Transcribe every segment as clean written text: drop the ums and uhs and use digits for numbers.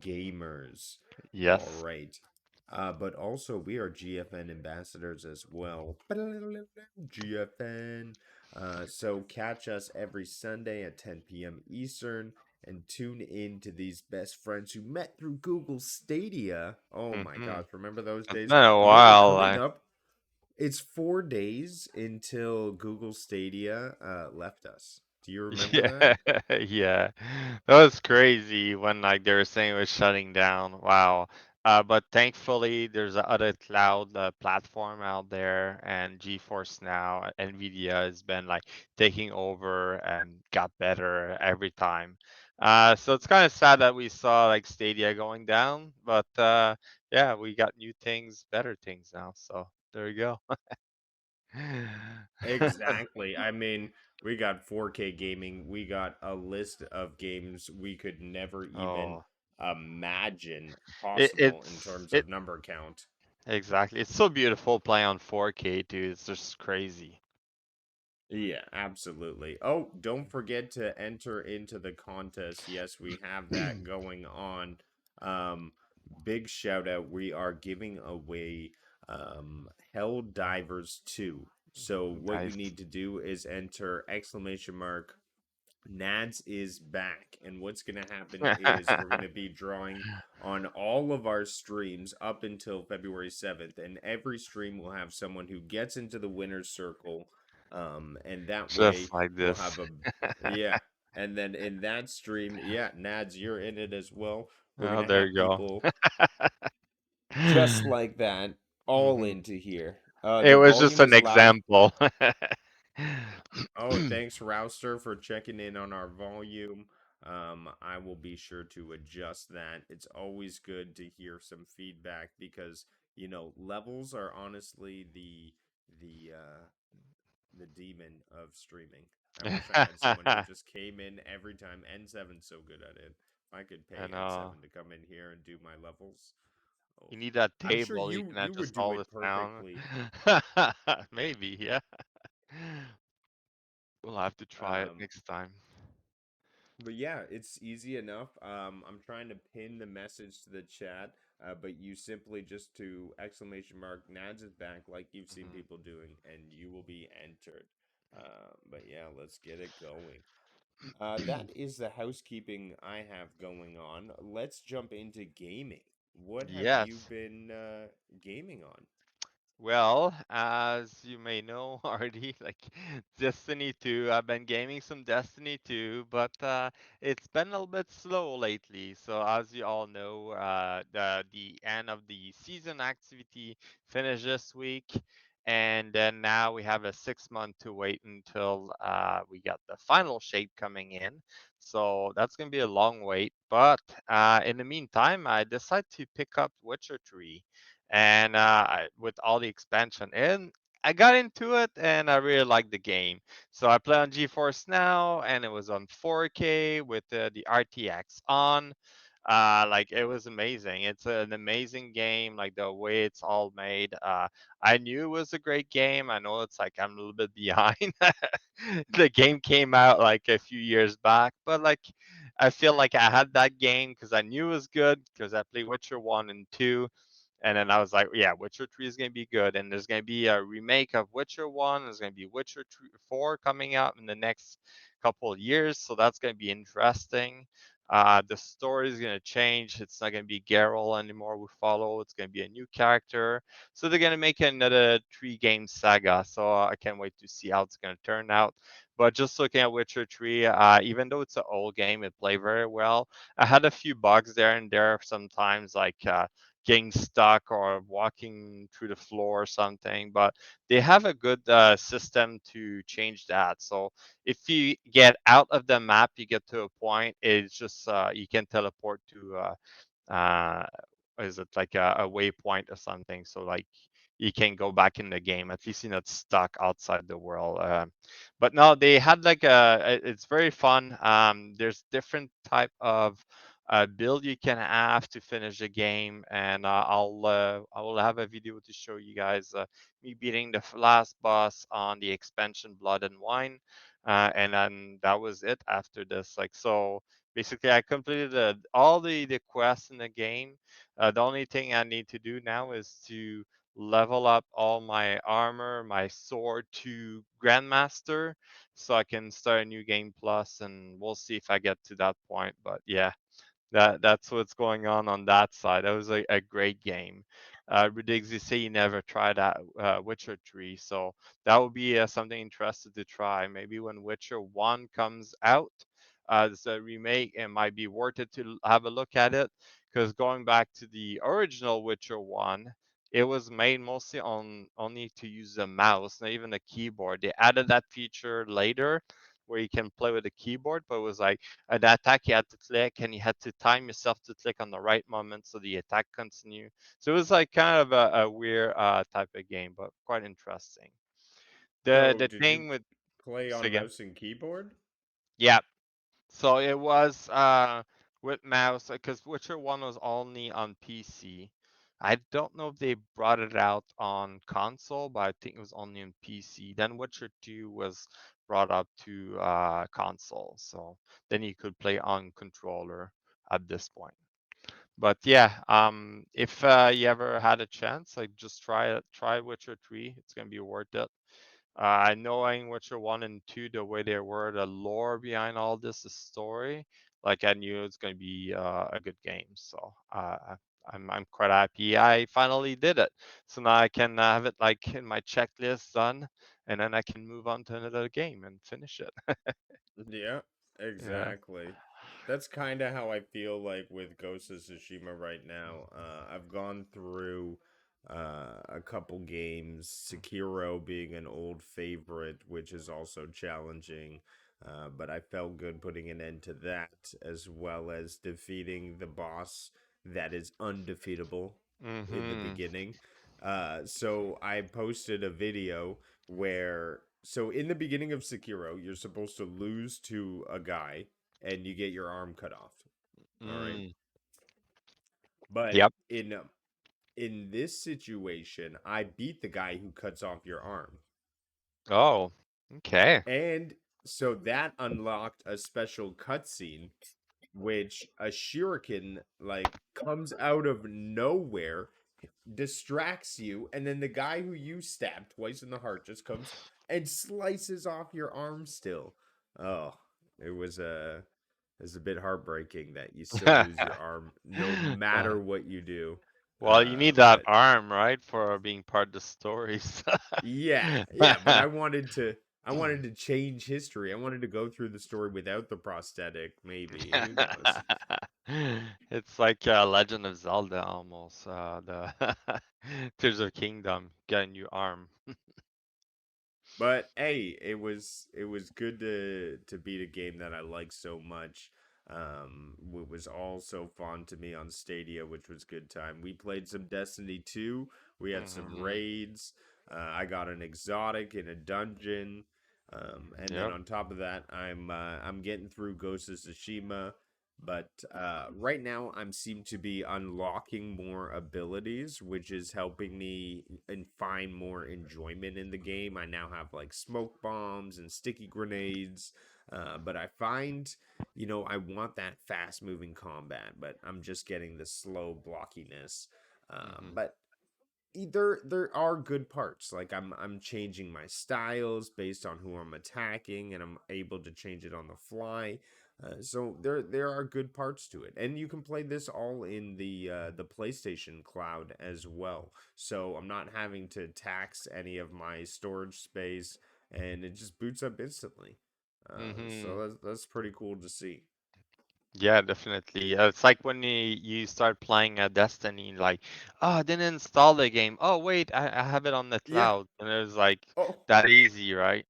gamers. All Yes. right. But also, we are GFN ambassadors as well. GFN. So catch us every Sunday at 10 p.m. Eastern and tune in to these best friends who met through Google Stadia. Oh my Mm-hmm. gosh, remember those It's days? been a You know, we're while. coming up. It's 4 days until Google Stadia left us. Do you remember that? Yeah, yeah. That was crazy when like they were saying it was shutting down. Wow. But thankfully there's a other cloud platform out there and GeForce now, Nvidia has been like taking over and got better every time. So it's kind of sad that we saw like Stadia going down, but yeah, we got new things, better things now. So there you go. Exactly. I mean, we got 4K gaming. We got a list of games we could never even Oh, imagine it, possible in it's terms it of number count. exactly. It's so beautiful playing on 4K, dude. It's just crazy. Yeah, absolutely. Oh, don't forget to enter into the contest. Yes, we have that going on. Um, Big shout out. We are giving away Hell Divers 2. So what you Nice. need to do is enter exclamation mark Nads is back. And what's going to happen is we're going to be drawing on all of our streams up until February 7th. And every stream will have someone who gets into the winner's circle. And that way Just like we'll have this. a, yeah. And then in that stream, yeah, Nads, you're in it as well. We're going Oh, to there have you go. people just like that all Hmm. into here. It The was just volume an is loud. example. Oh, thanks, Rouster, for checking in on our volume. I will be sure to adjust that. It's always good to hear some feedback because levels are honestly the the demon of streaming. I wish I had someone who I just came in every time. N7's so good at it. If I could pay know. N7 to come in here and do my levels, oh, You need that I'm sure table. You can you adjust would do all the it sound. perfectly. Maybe, yeah. We'll have to try it Um, next time. But yeah, it's easy enough. I'm trying to pin the message to the chat, but you simply just to exclamation mark Nads is back, like you've seen Hmm. people doing, and you will be entered. But yeah, let's get it going. That is the housekeeping I have going on. Let's jump into gaming. What have you Yes. been gaming on? Well, as you may know already, like Destiny 2, I've been gaming some Destiny 2, but it's been a little bit slow lately. So as you all know, the end of the season activity finished this week, and then now we have a 6 month to wait until we got the final shape coming in. So that's gonna be a long wait. But in the meantime, I decided to pick up Witcher 3 and with all the expansion and I got into it and I really liked the game. So I play on GeForce now and it was on 4K with the RTX on. Like it was amazing. It's an amazing game, like the way it's all made. I knew it was a great game. I know it's like I'm a little bit behind. The game came out like a few years back, but like I feel like I had that game because I knew it was good because I played Witcher 1 and 2, and then I was like, yeah, Witcher 3 is going to be good. And there's going to be a remake of Witcher 1. There's going to be Witcher 4 coming out in the next couple of years. So that's going to be interesting. The story is going to change. It's not going to be Geralt anymore we follow. It's going to be a new character. So they're going to make another 3 game saga. So I can't wait to see how it's going to turn out. But just looking at Witcher 3, even though it's an old game, it played very well. I had a few bugs there and there sometimes, like getting stuck or walking through the floor or something, but they have a good system to change that. So if you get out of the map, you get to a point, it's just you can teleport to uh, is it like a waypoint or something? So like you can go back in the game. At least you're not stuck outside the world. But no, they had like it's very fun. There's different type of build you can have to finish the game, and I will have a video to show you guys me beating the last boss on the expansion Blood and Wine, and then that was it after this. Like so. Basically, I completed all the quests in the game. The only thing I need to do now is to level up all my armor, my sword to Grandmaster, so I can start a new game plus, and we'll see if I get to that point. But yeah, that's what's going on that side. That was a great game. Ridigs, you say you never tried that Witcher 3, so that would be something interesting to try. Maybe when Witcher 1 comes out as a remake, it might be worth it to have a look at it. Because going back to the original Witcher 1, it was made mostly on only to use a mouse, not even a keyboard. They added that feature later where you can play with a keyboard, but it was like an attack you had to click and you had to time yourself to click on the right moment so the attack continue. So it was like kind of a weird type of game, but quite interesting. So, The did you thing with play say on again, mouse and keyboard? yeah. So it was with mouse because Witcher 1 was only on PC. I don't know if they brought it out on console, but I think it was only on PC. Then Witcher 2 was brought up to console. So then you could play on controller at this point. But yeah, if you ever had a chance, like just try it, try Witcher 3. It's gonna be worth it. Knowing Witcher 1 and 2, the way they were, the lore behind all this, the story, like I knew it's going to be a good game. So I'm quite happy I finally did it. So now I can have it like in my checklist done, and then I can move on to another game and finish it. Yeah, Yeah. exactly. That's kind of how I feel like with Ghost of Tsushima right now. I've gone through a couple games, Sekiro being an old favorite, which is also challenging. But I felt good putting an end to that, as well as defeating the boss that is undefeatable in the Mm-hmm. beginning. So I posted a video where in the beginning of Sekiro, you're supposed to lose to a guy and you get your arm cut off. All right. Mm. But Yep. in this situation, I beat the guy who cuts off your arm. Oh. Okay. And so that unlocked a special cutscene which a shuriken like comes out of nowhere, distracts you, and then the guy who you stabbed twice in the heart just comes and slices off your arm still. Oh, it was a bit heartbreaking that you still lose your arm no Uh, matter what you do. well, you need that But arm, right, for being part of the stories. yeah, yeah, but I wanted to change history. I wanted to go through the story without the prosthetic, maybe. Who knows? It's like Legend of Zelda almost. The Tears of Kingdom, get a new arm. But hey, it was good to beat a game that I like so much. It was all so fun to me on Stadia, which was good time. We played some Destiny 2. We had some Hmm. raids. I got an exotic in a dungeon. And then Yep. on top of that, I'm getting through Ghost of Tsushima. But right now, I'm seem to be unlocking more abilities, which is helping me and find more enjoyment in the game. I now have like smoke bombs and sticky grenades, but I find, I want that fast moving combat, but I'm just getting the slow blockiness. Hmm. But there are good parts. Like I'm changing my styles based on who I'm attacking, and I'm able to change it on the fly. So there are good parts to it, and you can play this all in the PlayStation Cloud as well. So I'm not having to tax any of my storage space, and it just boots up instantly. So Hmm. that's pretty cool to see. Yeah, definitely. It's like when you start playing Destiny, like, oh, I didn't install the game. Oh, wait, I have it on the Yeah. cloud, and it was like Oh, that easy, right?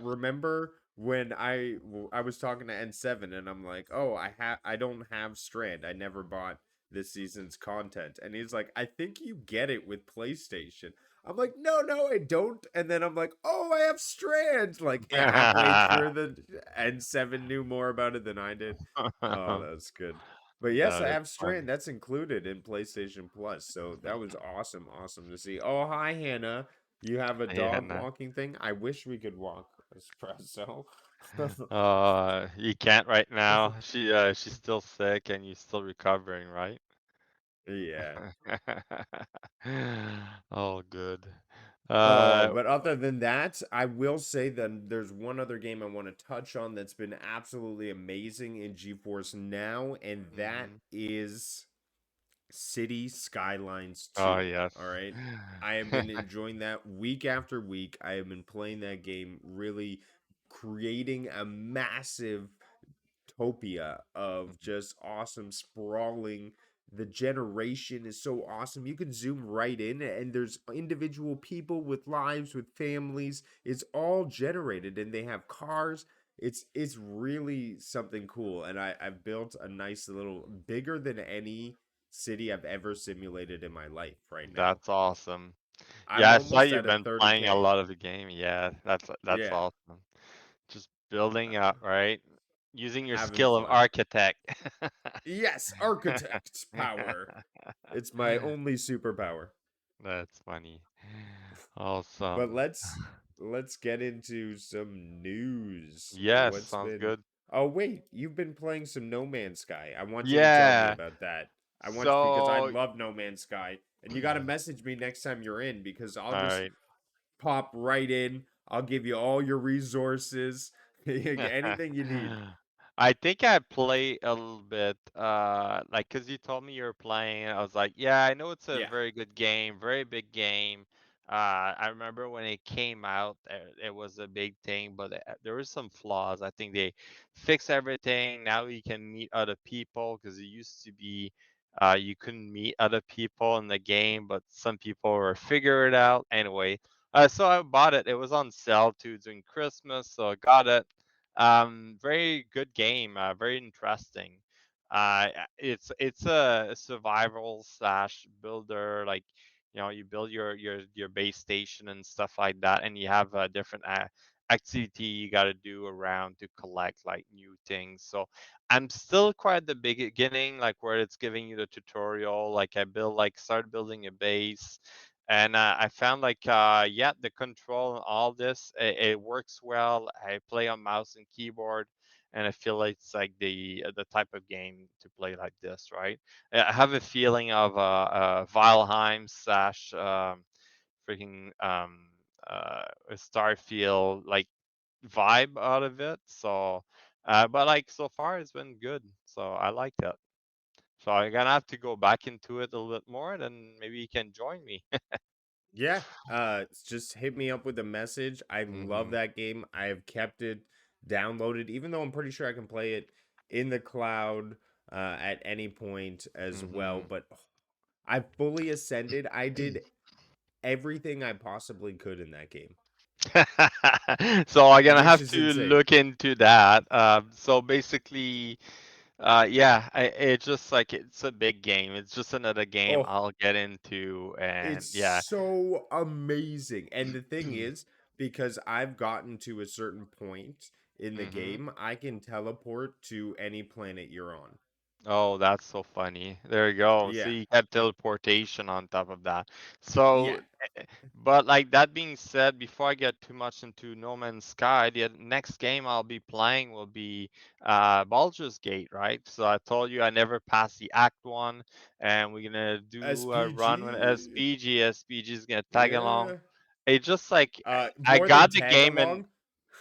remember when I was talking to N7 and I'm like, "Oh, I don't have Strand. I never bought this season's content." And he's like, "I think you get it with PlayStation." I'm like, "No, no, I don't." And then I'm like, "Oh, I have Strand." Like halfway through the N7 knew more about it than I did. Oh, that's good. But yes, No, I that's have Strand. funny. That's included in PlayStation Plus. So that was awesome, awesome to see. Oh, hi Hannah. You have a Yeah, dog no. walking thing? I wish we could walk espresso. You can't right now. She's still sick and you're still recovering, right? Yeah. Oh, good. Oh, Uh, but other than that, I will say that there's one other game I want to touch on that's been absolutely amazing in GeForce now, and that mhm. is City Skylines Oh 2. yes. All right. I have been enjoying that week after week. I have been playing that game, really creating a massive utopia of Mhm. just awesome sprawling. The generation is so awesome. You can zoom right in, and there's individual people with lives, with families. It's all generated, and they have cars. It's really something cool. And I've built a nice little, bigger than any city I've ever simulated in my life right now. That's awesome. I'm Yeah, I saw almost you've at a been playing a 30K. lot of the game. Yeah, that's Yeah. awesome. Just building up, right? Using your Having skill of fun. architect. Yes, architect power. It's my only superpower. That's funny. Awesome. But let's get into some news. Yes, What's sounds been good. Oh wait, you've been playing some No Man's Sky. I want you to tell me Yeah. about that. I want you because I So, love No Man's Sky. And you got to message me next time you're in because I'll all just right. pop right in. I'll give you all your resources, anything you need. I think I play a little bit, like, cause you told me you were playing, I was like, yeah, I know it's a Yeah. very good game, very big game. I remember when it came out, it was a big thing, but there was some flaws. I think they fixed everything. Now you can meet other people, cause it used to be, you couldn't meet other people in the game, but some people were figure it out anyway. So I bought it. It was on sale too during Christmas, so I got it. Very good game. Very interesting. It's a survival slash builder. Like, you build your base station and stuff like that, and you have a different activity you got to do around to collect like new things. So I'm still quite at the beginning, like where it's giving you the tutorial. Like started building a base, and I found like yeah, the control and all this, it works well. I play on mouse and keyboard, and I feel like it's like the type of game to play like this, right? I have a feeling of Valheim slash freaking Starfield like vibe out of it. So but like so far it's been good, so I like that. So I'm gonna have to go back into it a little bit more, then maybe you can join me. Yeah, just hit me up with a message. I love Hmm. that game. I have kept it downloaded, even though I'm pretty sure I can play it in the cloud at any point as well. Hmm. But I fully ascended. I did everything I possibly could in that game, So I'm gonna which have is to insane. look into that. So basically, yeah, it's just like it's a big game. It's just another game Oh, I'll get into, and it's yeah. so amazing. And the thing is, because I've gotten to a certain point in the Hmm. game, I can teleport to any planet you're on. Oh, that's so funny. There you go. So Yeah. you have teleportation on top of that. So, Yeah. but like that being said, before I get too much into No Man's Sky, the next game I'll be playing will be Baldur's Gate, right? So I told you I never passed the Act One, and we're gonna do a run with SPG. SPG. SPG is gonna tag along. Yeah. It just like I More than got the tag game and along.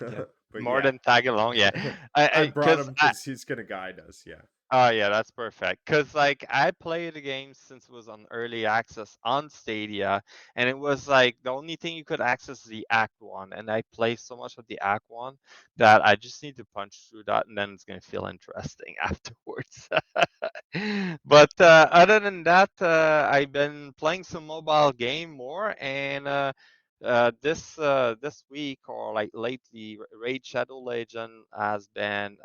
yeah, But more yeah. than tag along, yeah. I I brought because him because he's gonna guide us. Yeah. Oh yeah, that's perfect. Cause like I played the game since it was on early access on Stadia, and it was like the only thing you could access is the Act One, and I play so much of the Act One that I just need to punch through that, and then it's gonna feel interesting afterwards. But other than that, I've been playing some mobile game more, and this week or like lately, Raid Shadow Legend has been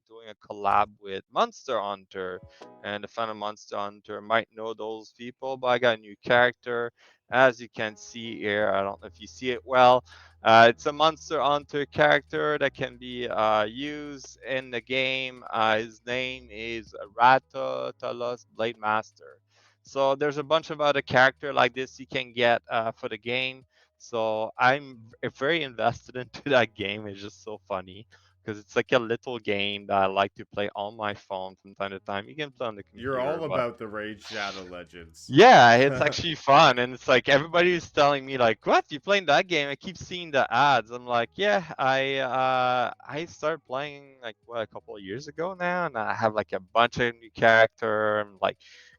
doing a collab with Monster Hunter, and the fan of Monster Hunter might know those people, but I got a new character. As you can see here, I don't know if you see it well. It's a Monster Hunter character that can be used in the game. His name is Rata Talos Blade Master. So there's a bunch of other character like this you can get for the game. So I'm very invested into that game. It's just so funny because it's like a little game that I like to play on my phone from time to time. You can play on the You're computer, all but about the Raid Shadow Legends. yeah, it's actually fun, and it's like everybody's telling me like, "What? You playing that game?" I keep seeing the ads. I'm like, "Yeah, I started playing like what a couple of years ago now, and I have like a bunch of new character. And like,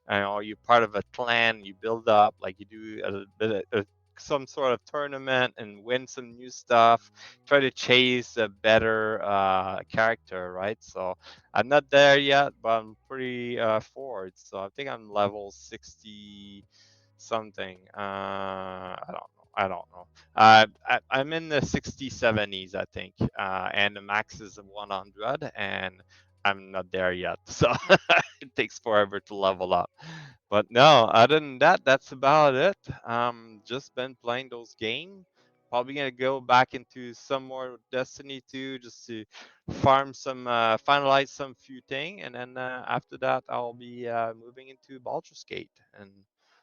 you're part of a clan. You build up, like you do a bit of some sort of tournament and win some new stuff. Try to chase a better character, right? So I'm not there yet, but I'm pretty forward. So I think I'm level 60 something. I don't know. I don't know. I'm in the 60 70s, I think. And the max is 100, and I'm not there yet. So it takes forever to level up. But no, other than that, that's about it. Just been playing those games. Probably gonna go back into some more Destiny 2 just to farm some, finalize some few thing, and then after that I'll be moving into Baldur's Gate and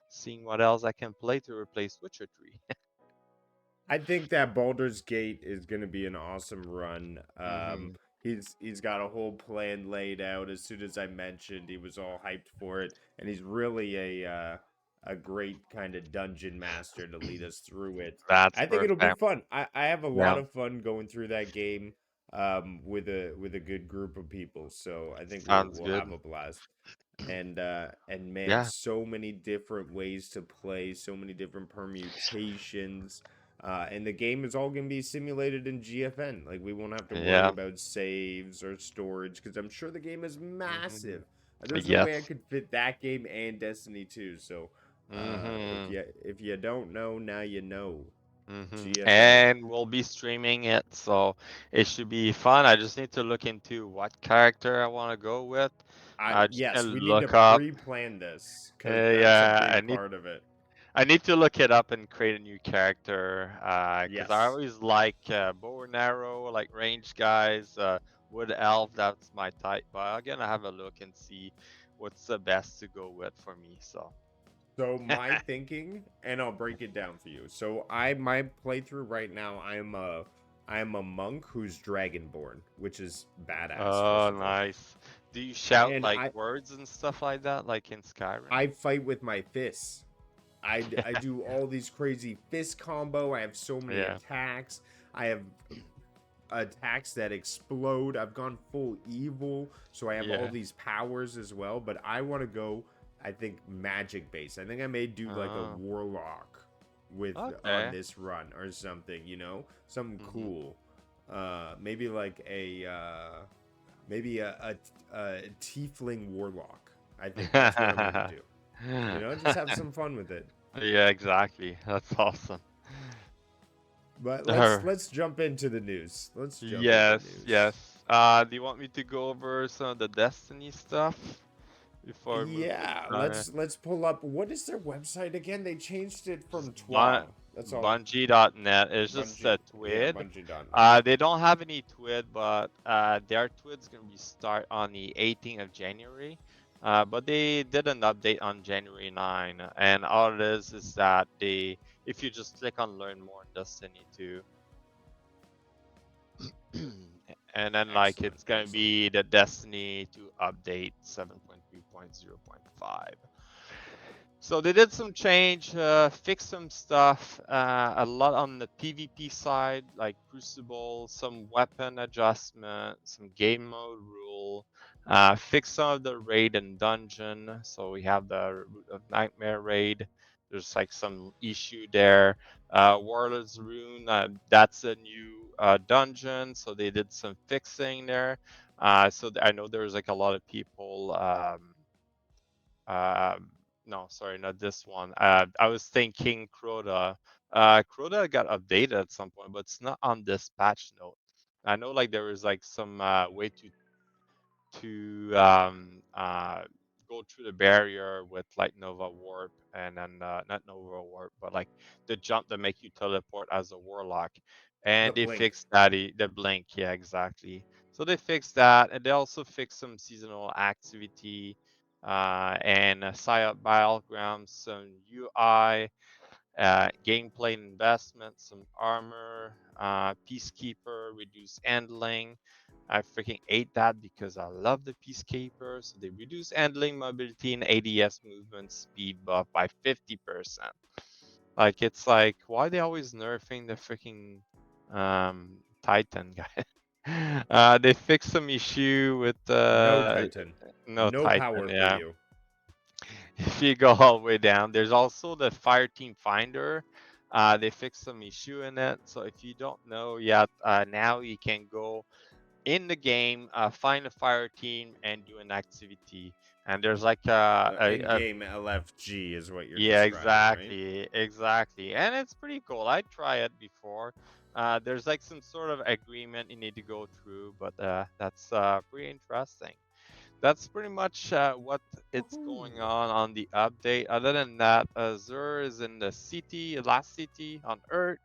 seeing what else I can play to replace Witcher 3. I think that Baldur's Gate is going to be an awesome run. Hmm. He's got a whole plan laid out. As soon as I mentioned, he was all hyped for it, and he's really a great kind of dungeon master to lead us through it. That's I think it'll be perfect. fun. I have a lot Yeah, of fun going through that game with a good group of people. So I think sounds we'll good. have a blast. And man, Yeah, so many different ways to play, so many different permutations. And the game is all going to be simulated in GFN. Like, we won't have to worry yeah. about saves or storage because I'm sure the game is Hmm. massive. There's no way I Yes. could fit that game and Destiny 2. So, Hmm. if you don't know, now you know. GFN. And we'll be streaming it, so it should be fun. I just need to look into what character I want to go with. I I just Yes, gonna we need to look up. pre-plan this because that's a Yeah, big part of it. I need to look it up and create a new character. Because I Yes. always like bow and arrow, like range guys. Wood elf, that's my type. But I'm gonna have a look and see what's the best to go with for me. So. So my thinking, and I'll break it down for you. So my playthrough right now, I'm a monk who's dragonborn, which is badass, first Oh, of all. nice. Do you shout And like words and stuff like that, like in Skyrim? I fight with my fists. I do all these crazy fist combo. I have so many Yeah. attacks. I have attacks that explode. I've gone full evil, so I have all Yeah. these powers as well. But I want to go, I think, magic base. I think I may do like a Oh, warlock with on okay. this run or something. Something Hmm. cool. Maybe like maybe a tiefling warlock. I think that's what I'm gonna do. Just have some fun with it. Yeah, exactly. That's awesome. But let's Uh, let's jump into the news. Let's jump into yes, news. yes. Do you want me to go over some of the Destiny stuff before we move to Yeah, China? let's pull up. What is their website again? They changed it It's from TWA. That's all. Bungie.net. It's just a Bungie. Yeah, TWID. Bungie.net. They don't have any TWID, but their TWID's gonna be start on the 18th of January. But they did an update on January 9, and all it is that if you just click on Learn More in Destiny 2, and then like Excellent, it's gonna excellent. be the Destiny 2 update 7.3.0.5. So they did some change, fixed some stuff, a lot on the PvP side, like Crucible, some weapon adjustment, some game mode rule, fix some of the raid and dungeon. So we have the Root of Nightmare raid. There's like some issue there. Warlord's Rune, that's a new dungeon, so they did some fixing there. I know there's like a lot of people. Um, no, sorry, not this one. I was thinking Crota. Crota got updated at some point, but it's not on this patch note. I know like there was like some way to go through the barrier with like Nova Warp and then not Nova Warp, but like the jump that make you teleport as a warlock. The And they blink. fixed that the blink, yeah, exactly. So they fixed that, and they also fixed some seasonal activity and Psyop Battlegrounds, some UI, gameplay investment, some armor, peacekeeper, reduce handling. I freaking hate that because I love the peacekeeper. So they reduce handling, mobility, and ADS movement speed buff by 50%. Like it's like why they always nerfing the freaking Titan guy? They fixed some issue with No Titan. no No Titan, power for yeah. you. If you go all the way down, there's also the Fire Team Finder. They fixed some issue in it. So if you don't know yet, now you can go in the game, find a fire team and do an activity. And there's like In game LFG is what you're yeah, describing, right? exactly. And it's pretty cool. I tried it before. There's like some sort of agreement you need to go through, but that's pretty interesting. That's pretty much what it's Woohoo. going on the update. Other than that, Azure is in the city, last city on Earth.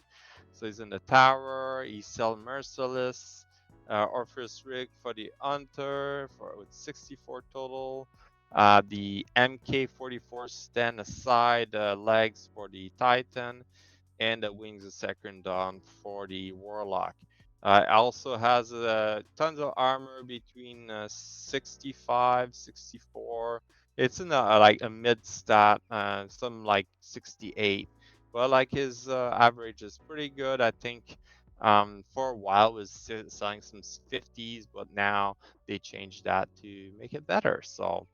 So he's in the tower. He's still merciless. Orpheus rig for the hunter for with 64 total. The MK44 stand aside legs for the Titan, and the wings of second dawn for the warlock. Also has tons of armor between 65, 64. It's in a, like a mid stat, some like 68. But like his average is pretty good. I think for a while was selling some 50s, but now they changed that to make it better. So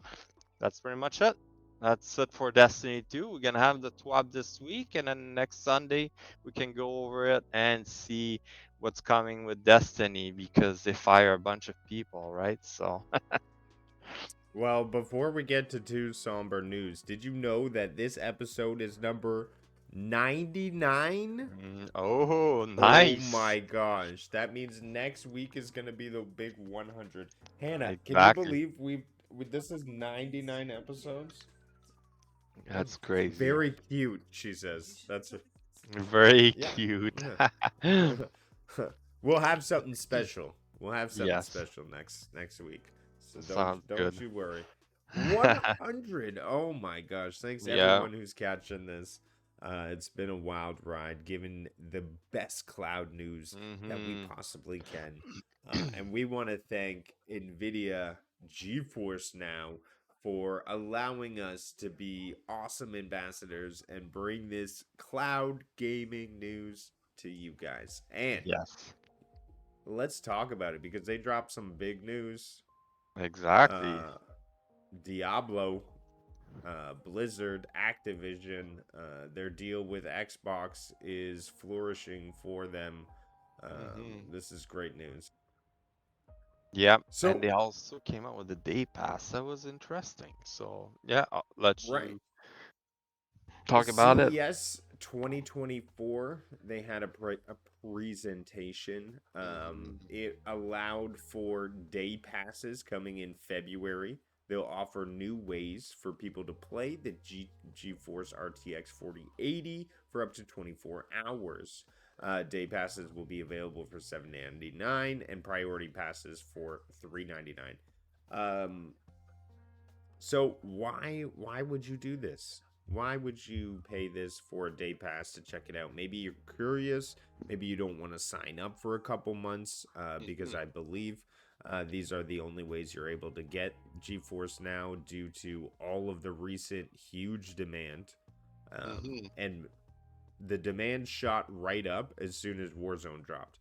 that's pretty much it. That's it for Destiny 2. We're gonna have the TWAB this week, and then next Sunday we can go over it and see what's coming with Destiny because they fire a bunch of people, right? So Well, before we get to two somber news, did you know that this episode is number 99? oh, Oh nice. my gosh. That means next week is going to be the big 100. Hannah, can you Exactly. believe this is 99 episodes? That's crazy. Very cute, she says. That's Very yeah. cute. We'll have something special. We'll have something Yes, special next week. So sounds don't good. you worry. 100. Oh my gosh. Thanks Yeah. everyone who's catching this. It's been a wild ride, giving the best cloud news that we Mhm. possibly can. And we want to thank NVIDIA GeForce now for allowing us to be awesome ambassadors and bring this cloud gaming news to you guys. And Yes. let's talk about it because they dropped some big news. Exactly. Uh, Diablo, Blizzard, Activision, their deal with Xbox is flourishing for them. Mhm. This is great news. Yep, and So, they also came out with a day pass that was interesting. So yeah, I'll let right. you talk about it. CES 2024, they had a presentation. Mhm. It allowed for day passes coming in February. They'll offer new ways for people to play the GeForce RTX 4080 for up to 24 hours. Day passes will be available for $7.99 and priority passes for $3.99. Um, so why would you do this? Why would you pay this for a day pass to check it out? Maybe you're curious. Maybe you don't want to sign up for a couple months because Mhm. I believe these are the only ways you're able to get GeForce now due to all of the recent huge demand. Mhm. And the demand shot right up as soon as Warzone dropped.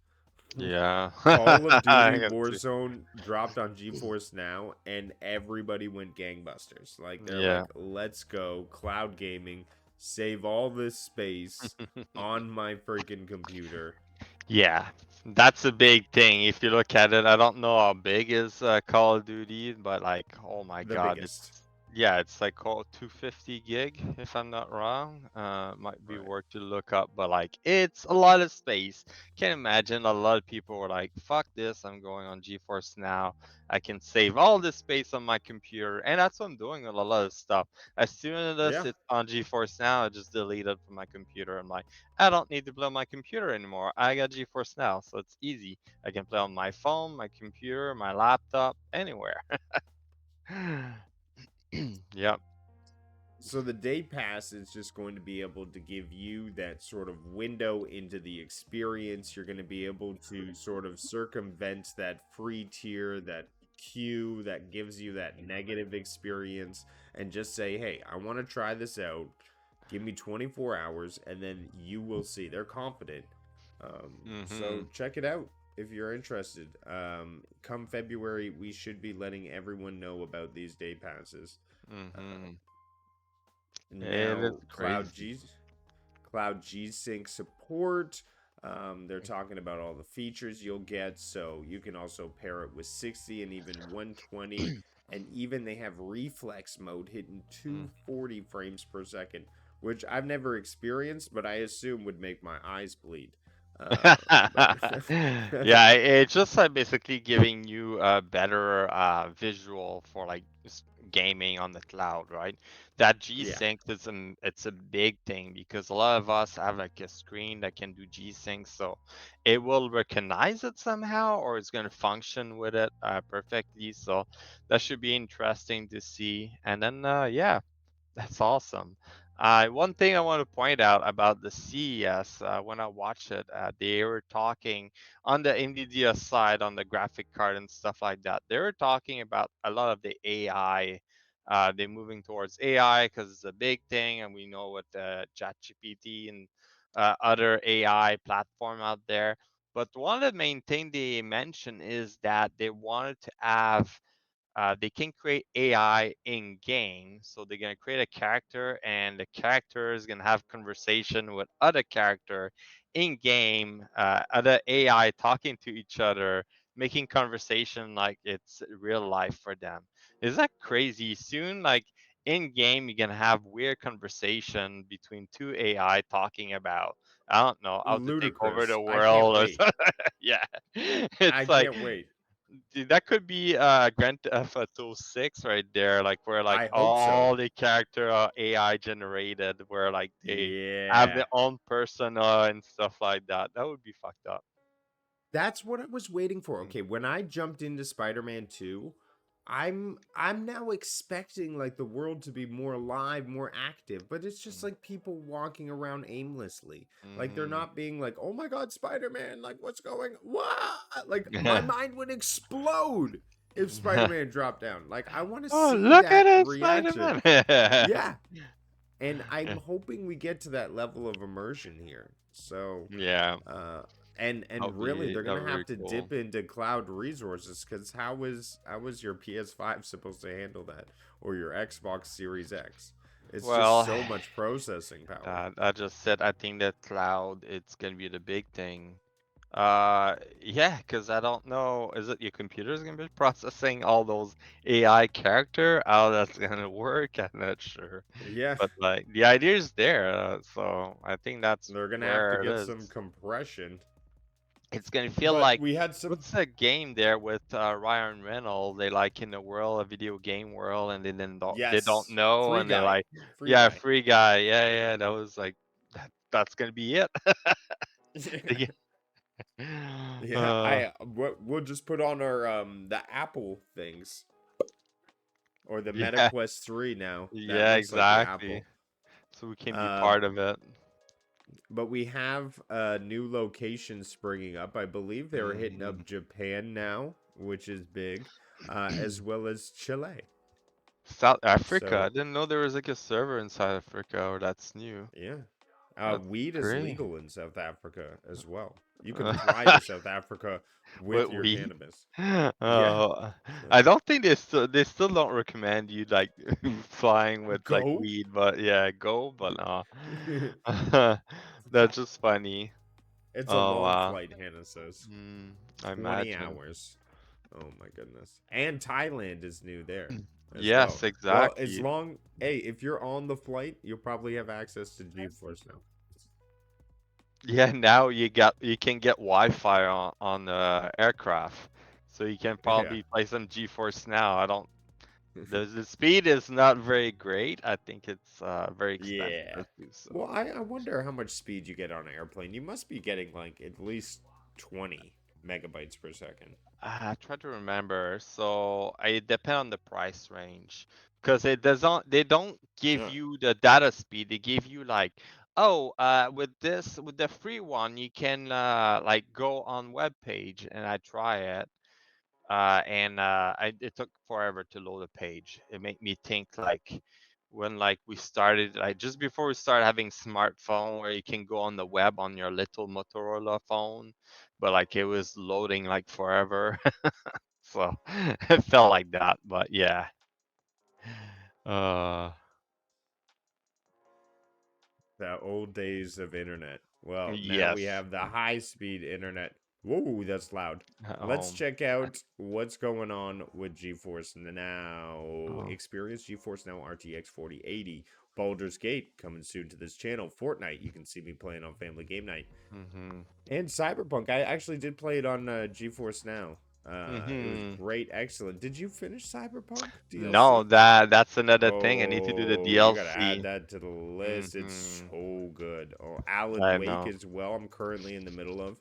Yeah. Call of Duty I can see. Warzone dropped on GeForce Now, and everybody went gangbusters. Like they're Yeah. like, "Let's go cloud gaming, save all this space on my freaking computer." Yeah, that's a big thing. If you look at it, I don't know how big is Call of Duty, but like, oh my The God, biggest, it's yeah, it's like called 250 gig, if I'm not wrong. Might be right? worth to look up, but like, it's a lot of space. Can imagine a lot of people were like, "Fuck this! I'm going on GeForce now. I can save all this space on my computer," and that's what I'm doing with a lot of stuff. As soon as Yeah, it's on GeForce now, I just delete it from my computer. I'm like. I don't need to play on my computer anymore. I got GeForce Now, so it's easy. I can play on my phone, my computer, my laptop, anywhere. Yep. So the day pass is just going to be able to give you that sort of window into the experience. You're going to be able to sort of circumvent that free tier, that queue that gives you that negative experience, and just say, hey, I want to try this out. Give me 24 hours, and then you will see. They're confident. So Mm-hmm. check it out if you're interested. Come February, we should be letting everyone know about these day passes. Uh, Mm-hmm. It is Now crazy. Cloud G Sync support. They're talking about all the features you'll get, so you can also pair it with 60 and even 120, and even they have reflex mode hitting Mm. 240 frames per second, which I've never experienced, but I assume would make my eyes bleed. But Yeah, it's just like basically giving you a better visual for like gaming on the cloud, right? That yeah, G-Sync is it's a big thing because a lot of us have like a screen that can do G-Sync, so it will recognize it somehow or it's going to function with it perfectly. So that should be interesting to see. And then yeah, that's awesome. One thing I want to point out about the CES, when I watched it, they were talking on the NVIDIA side, on the graphic card and stuff like that. They were talking about a lot of the AI. They're moving towards AI because it's a big thing, and we know what ChatGPT and other AI platform out there. But one of the main thing they mentioned is that they wanted to have they can create AI in game. So they're gonna create a character, and the character is gonna have conversation with other character in game, other AI talking to each other, making conversation like it's real life for them. Is that crazy? Soon, like in game, you're gonna have weird conversation between two AI talking about I don't know how to take over ludicrous. the I can't world or wait. something. Yeah, I it's like can't wait. dude, that could be Grand Theft Auto 6 right there, like where like I hope so. all the character are AI generated, where like they have Yeah. their own persona and stuff like that. That would be fucked up. That's what I was waiting for. Mm, Okay, when I jumped into Spider-Man 2, I'm now expecting like the world to be more alive, more active, but it's just mm, like people walking around aimlessly. Like they're mhm. not being like, "Oh my god, Spider-Man, like what's going what?" Like my mind would explode if Spider-Man dropped down. Like I want to Oh, see look at that it, reaction. Spider-Man! Yeah, and I'm hoping we get to that level of immersion here. So, Yeah, uh, that'll and really, be they're that'll gonna be very have to cool. dip into cloud resources because how is your PS5 supposed to handle that or your Xbox Series X? It's just Well, so much processing power. I just said I think that cloud it's gonna be the big thing. Yeah, because I don't know. Is it your computer's gonna be processing all those AI character? How that's gonna work? I'm not sure. Yeah, But like the idea is there, so I think that's they're gonna have to where it get is. some compression. It's gonna feel But like we had some, what's that game there with Ryan Reynolds? They like in the world, a video game world, and they don't yes, know, free and they're guy, like, free yeah, guy. free guy, yeah, yeah. That was like that's gonna be it. They get- Yeah, uh, we'll just put on our the Apple things or the Meta yeah. Quest 3 now. That Yeah, looks like the exactly. Apple. So we can be Uh part of it. but we have new locations springing up. I believe they were hitting Hmm. up Japan now, which is big, as well as Chile. South Africa. I So, didn't know there was like a server in South Africa, or that's new. yeah. That's Weed is great. legal in South Africa as well. You can fly to South Africa with With your weed? cannabis. Yeah. Oh, So, I don't think they still don't recommend you like flying with like go. weed, but yeah, go, but It's that's just funny. a Oh long wow. flight, Hannah says. Mm, I 20 imagine. hours. Oh my goodness. And Thailand is new there as well. Yes, Well, as exactly. long, hey, if you're on the flight, you'll probably have access to GeForce now. Yeah, now you can get Wi-Fi on the aircraft, so you can Yeah. probably play some GeForce now. I don't. The speed is not very great. I think it's very Yeah. expensive too. Well, So I wonder how much speed you get on an airplane. You must be getting like at least 20 megabytes per second. I try to remember. So I depend on the price range. because they don't give Uh, you the data speed. They give you like, oh, with the free one you can like go on web page, and I try it. It took forever to load a page. It made me think like when like we started, like just before we started having smartphone where you can go on the web on your little Motorola phone, but like it was loading like forever. So it felt like that, but yeah. Uh, the old days of internet. Well, now we yes. have the high speed internet. Whoa, that's loud. Let's Um, check out what's going on with GeForce Now. oh, Experience GeForce Now RTX 4080. Baldur's Gate coming soon to this channel. Fortnite, you can see me playing on Family Game Night. mm-hmm. And Cyberpunk, I actually did play it on GeForce Now. It was Mm-hmm. great, excellent. Did you finish Cyberpunk No, DLC? that's another thing. I need to do the Oh, you gotta add DLC. that to the list. It's Mm-hmm. so good. Oh, Alan I Wake know. as well. I'm currently in the middle of,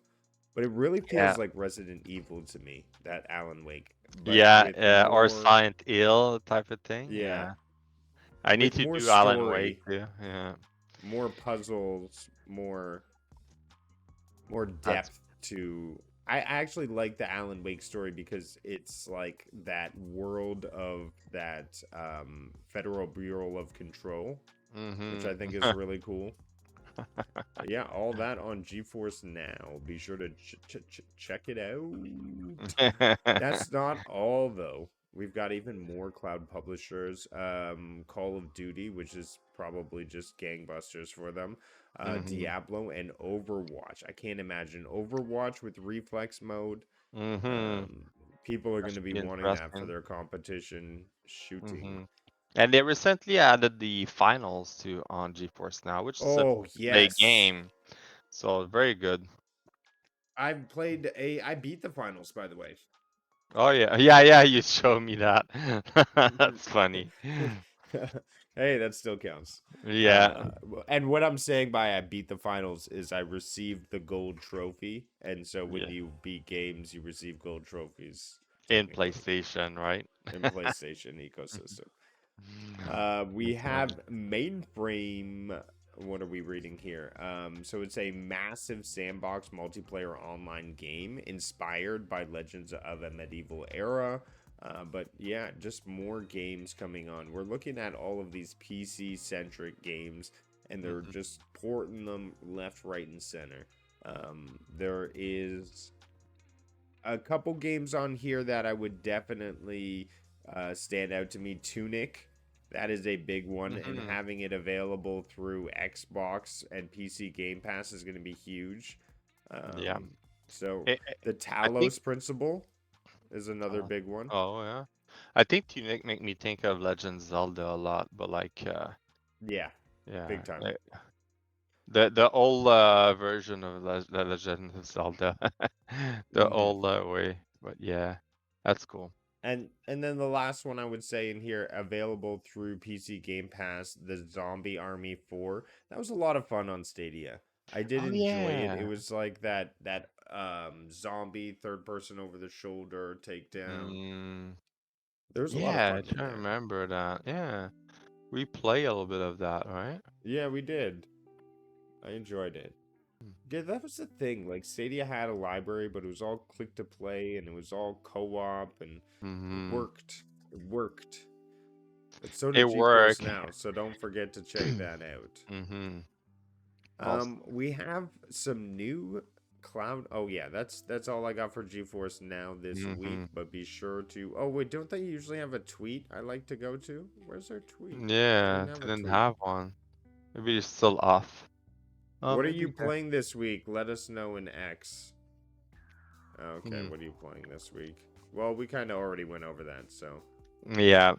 but it really Yeah. feels like Resident Evil to me. That Alan Wake, but Yeah, with or more, Silent Hill type of thing. yeah, Yeah. I need with to more do Alan Wake story, too. Yeah. more puzzles, more That's depth to. I actually like the Alan Wake story because it's like that world of that Federal Bureau of Control, which I think mm-hmm. is really cool. But yeah, all that on GeForce Now. Be sure to check it out. That's not all though. We've got even more cloud publishers. Call of Duty, which is probably just gangbusters for them. mm-hmm. Diablo and Overwatch. I can't imagine Overwatch with reflex mode. Mm-hmm. Um, People are That going to should be be wanting that for interesting. their competition shooting. Mm-hmm. And they recently added the finals to on GeForce Now, which is a Oh play yes, game. So very good. I beat the finals, by the way. Oh yeah, yeah, yeah. You showed me that. That's funny. Hey, that still counts. Yeah, And what I'm saying by I beat the finals is I received the gold trophy, and so when yeah. you beat games, you receive gold trophies, In technically, PlayStation, right? in PlayStation ecosystem. We That's funny. have mainframe. What are we reading here? So it's a massive sandbox multiplayer online game inspired by Legends of a Medieval Era. But yeah, just more games coming on. We're looking at all of these PC centric games, and they're Mhm, just porting them left, right, and center. There is a couple games on here that I would definitely stand out to me. Tunic, that is a big one, and mhm. having it available through Xbox and PC Game Pass is going to be huge. Yeah. Um, so I, the I think. Talos principle is another Oh, big one. oh yeah. I think Tunic make me think of Legend Zelda a lot, but like, Yeah, yeah, big time. like, the old version of the Legend of Zelda, the Hmm. old way. But yeah, that's cool. And then the last one I would say in here, available through PC Game Pass, the Zombie Army 4. That was a lot of fun on Stadia. I did Oh enjoy it. It yeah. was like that zombie third person over the shoulder takedown. Mm, There was a lot of yeah, I fun in try to there. remember that. Yeah, we play a little bit of that, right? Yeah, we did. I enjoyed it. Yeah, that was the thing. Like Stadia had a library, but it was all click to play and it was all co-op and it Mm-hmm. worked. It worked. But so It did GeForce work. Now, so don't forget to check that out. Mm-hmm. Also. We have some new cloud. Oh yeah, that's all I got for GeForce Now this week. Mm-hmm. But be sure to. Oh wait, don't they usually have a tweet I like to go to? Where's their tweet? They Yeah, didn't have a didn't tweet. have one. Maybe it's still off. Oh, What are you maybe that. playing this week? Let us know in X. Okay, Hmm. what are you playing this week? Well, we kind of already went over that, so. Yeah,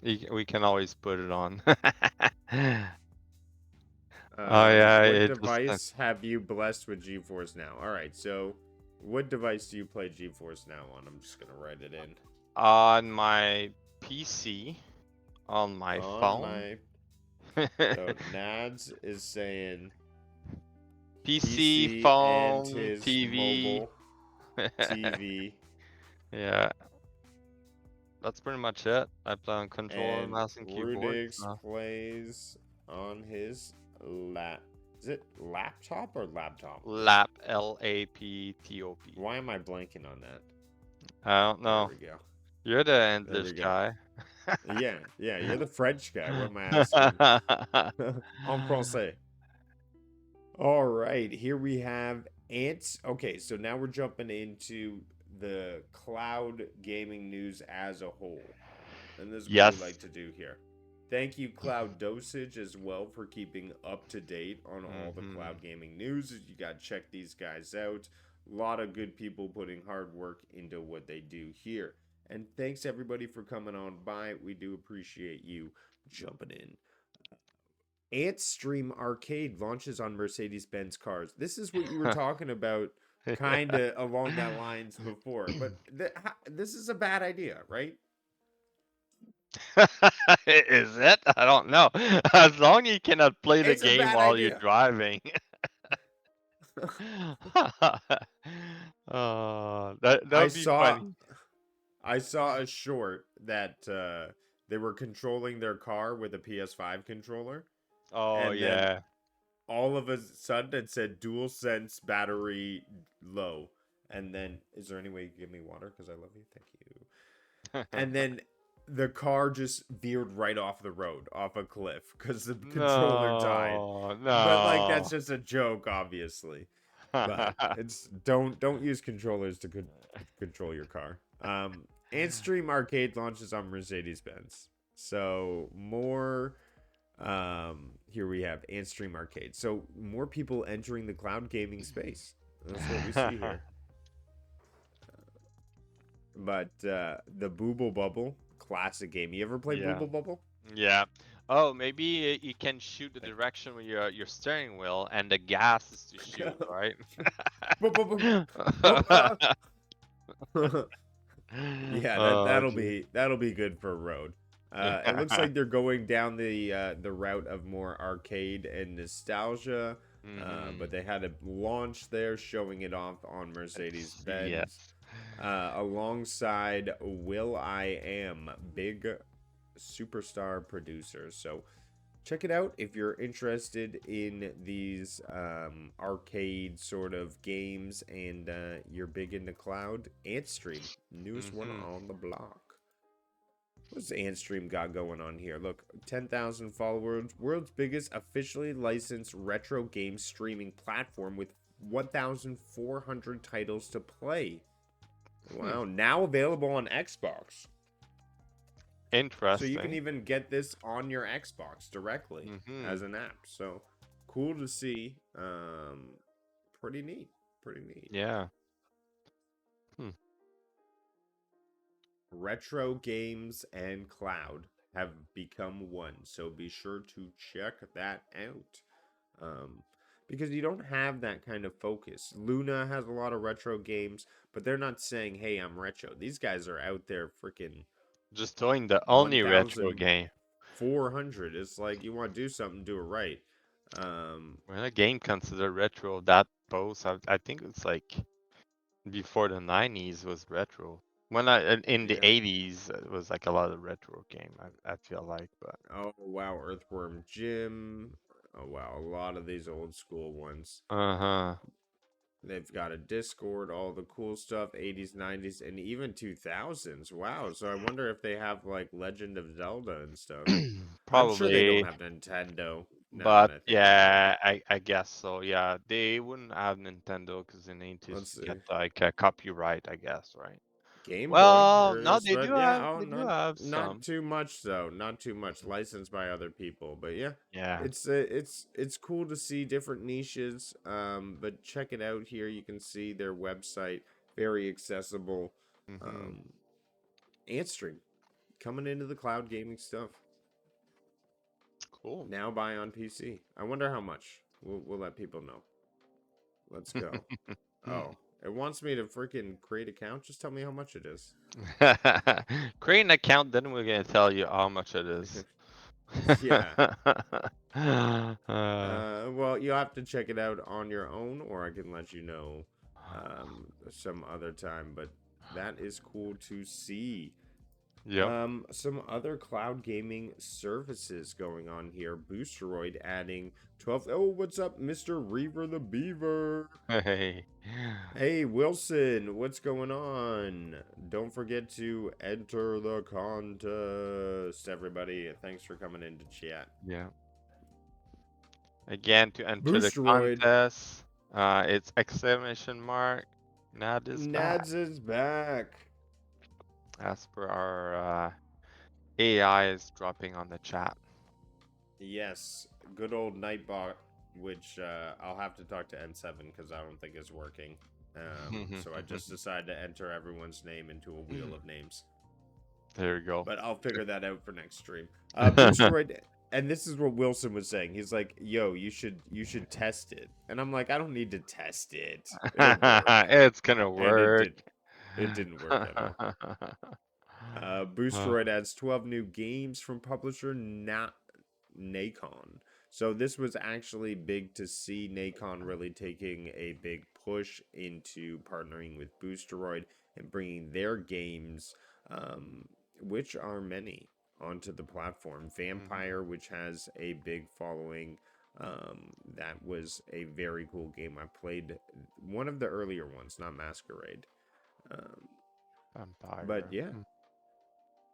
we can always put it on. Oh yeah, What it just device have you blessed with GeForce Now? All right, so what device do you play GeForce Now on? I'm just gonna write it in. on my PC, on my On phone. my So Nads is saying PC, PC and phone, his TV. mobile TV. Yeah. that's pretty much it. I play on controller, And mouse, and keyboard. Rudix plays on his lap. Is it laptop or laptop? Lap, LAPTOP. Why am I blanking on that? I don't There know. we go. You're the There English we go. guy. Yeah, yeah, you're the French guy. What am I asking? En français. All right, here we have ants. Okay, so now we're jumping into the cloud gaming news as a whole. And this is what we Yes. like to do here. Thank you, Cloud Dosage, as well, for keeping up to date on all the Mm-hmm. cloud gaming news. You got to check these guys out. A lot of good people putting hard work into what they do here. And thanks, everybody, for coming on by. We do appreciate you jumping in. Ant Stream Arcade launches on Mercedes-Benz cars. This is what you were talking about, kind of along that lines before. But this is a bad idea, right? Is it? I don't know. As long as you cannot play the It's a game bad while you're idea. driving. That I would be saw funny. I saw a short that they were controlling their car with a PS5 controller, Oh and then yeah. all of a sudden it said dual sense battery low. And then, is there any way you can give me water? Because I love you. Thank you. And then the car just veered right off the road, off a cliff, because the controller died. No, But like that's no. just a joke, obviously. But it's don't use controllers to control your car. And Stream Arcade launches on Mercedes Benz. So more. Here we have Antstream Arcade. So more people entering the cloud gaming space. That's what we see here. But the Booble Bubble, classic game. You ever play Yeah. Booble Bubble? Yeah. Oh, maybe you can shoot the direction with your steering wheel, and the gas is to shoot, right? Boop, boop, boop. Boop, yeah, Oh, that'll be good for a road. It looks like they're going down the route of more arcade and nostalgia, mm-hmm. but they had a launch there showing it off on Mercedes Benz, Yes. alongside Will I Am, big superstar producer. So check it out if you're interested in these arcade sort of games and you're big into cloud. Antstream, newest one Mm-hmm. on the block. What's Antstream got going on here? Look, 10,000 followers, world's biggest officially licensed retro game streaming platform with 1,400 titles to play. Wow, now available on Xbox. So you can Interesting. even get this on your Xbox directly Mm-hmm. as an app. So cool to see. Pretty neat. Pretty neat. Yeah. Hmm. Retro games and cloud have become one. So be sure to check that out. Because you don't have that kind of focus. Luna has a lot of retro games, but they're not saying, "Hey, I'm retro." These guys are out there freaking Just doing the only retro game. 1,400. It's like you want to do something, do it right. When a game considered retro, that post, I think it's like before the 90s was retro. When in the Yeah. 80s, it was like a lot of retro game, I feel like, but Oh wow, Earthworm Jim. Oh wow, a lot of these old school ones. uh-huh. They've got a Discord, all the cool stuff, 80s, 90s, and even 2000s. Wow. So I wonder if they have like Legend of Zelda and stuff. I'm sure they don't Probably, have Nintendo now that but I think about it. yeah, I guess so. Yeah, they wouldn't have Nintendo because they need to Let's see. get like a copyright, I guess, right? Game Boy Well, or no, they do yeah, have oh they do not have not some. too much though, not too much licensed by other people, but yeah, Yeah. it's cool to see different niches. But check it out here. You can see their website, very accessible. Mm-hmm. Um, Antstream coming into the cloud gaming stuff Cool. now. Buy on PC. I wonder how much. We'll let people know. Let's go. Oh, it wants me to freaking create account. Just tell me how much it is. Create an account, then we're gonna tell you how much it is. Yeah. Uh, Well, you'll have to check it out on your own, or I can let you know some other time. But that is cool to see. Yep. Some other cloud gaming services going on here. Boosteroid adding 12. Oh, what's up, Mr. Reaver the Beaver? Hey. Hey, Wilson, what's going on? Don't forget to enter the contest, everybody. Thanks for coming into chat. Yeah. Again, to enter the Boosteroid, contest, it's exclamation mark. Nad is back. Nads is back. As per our AI is dropping on the chat. Yes, good old Nightbot, which I'll have to talk to N7 because I don't think is working. So I just decided to enter everyone's name into a wheel of names. There you go. But I'll figure that out for next stream. Boosteroid, and this is what Wilson was saying. He's like, "Yo, you should test it," and I'm like, "I don't need to test it. It'll work," It's gonna and it work. did. It didn't work at all. Boosteroid adds 12 new games from publisher Nacon. So this was actually big to see Nacon really taking a big push into partnering with Boosteroid and bringing their games, which are many, onto the platform. Vampire, which has a big following, that was a very cool game. I played one of the earlier ones, not Masquerade. Um, but Vampire. yeah,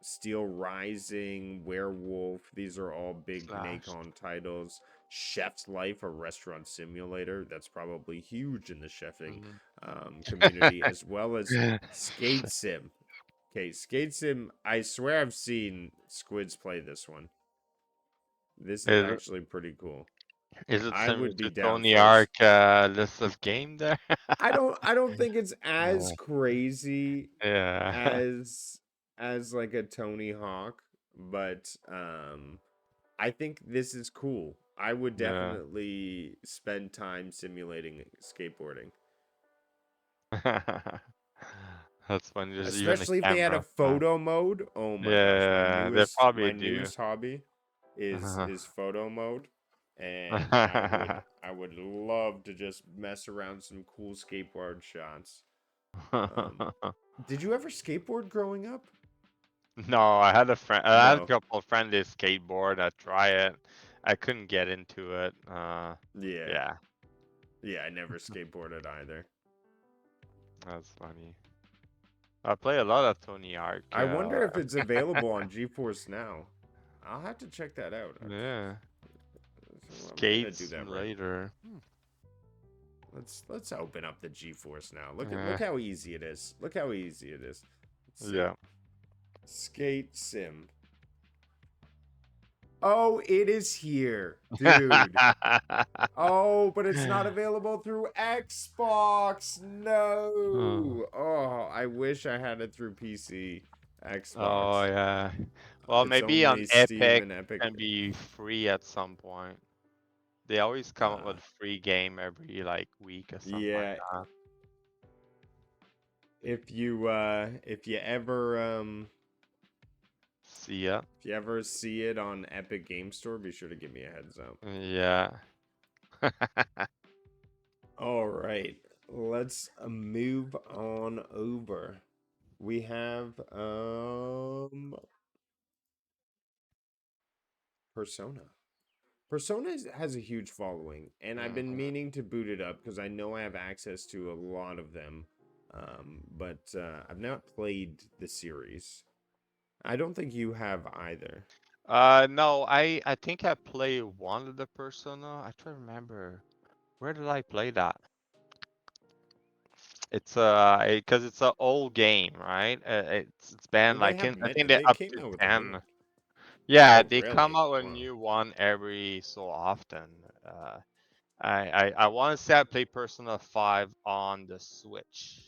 Steel Rising, Werewolf, these are all big Slash. Nacon titles. Chef's Life, a restaurant simulator, that's probably huge in the chefing community, as well as Skate Sim. Okay, Skate Sim, I swear I've seen Squids play this one. This is Is actually pretty cool. is it I similar would be to down Tony for this. Ark list of game there? I don't think it's as Uh, crazy yeah. as like a Tony Hawk, but I think this is cool. I would Yeah. definitely spend time simulating skateboarding. That's funny. There's even a Especially if they had a camera of that. photo mode. Oh my gosh, my Yeah, they newest probably my do. newest hobby is photo mode, and I would love to just mess around some cool skateboard shots. Um, did you ever skateboard growing up? No, I had a friend. I had a No. couple of friends that skateboard. I try it. I couldn't get into it. Yeah. Yeah, Yeah, I never skateboarded either. that's funny. I play a lot of Tony Ark. I wonder if it's available on GeForce now. I'll have to check that out. Yeah, So I'm gonna Skate do that right. Simulator. Let's open up the GeForce now. Look Uh, how easy it is. Look how easy it is. Let's see. yeah. Skate Sim. Oh, it is here, dude. Oh, but it's not available through Xbox. Oh, No. Oh, I wish I had it through PC. oh Xbox. yeah. Well, It's maybe on only Steam Epic and Epic. can be free at some point. They always come up Uh, with a free game every like week or something like yeah, that. See ya. if you ever see it on Epic Game Store, be sure to give me a heads up. Yeah. All right, let's move on over. We have Persona. Has a huge following, and I've been Mhm. meaning to boot it up because I know I have access to a lot of them. But I've not played the series. I don't think you have either. No, I think I played one of the Persona. I try to remember. Where did I play that? It's because it's an old game, right? It's Well, been they like have I think they're they up came to out with a new 10. one. Yeah, Oh, they come really? out with a Wow. new one every so often. Uh, I want to say I played Persona 5 on the Switch.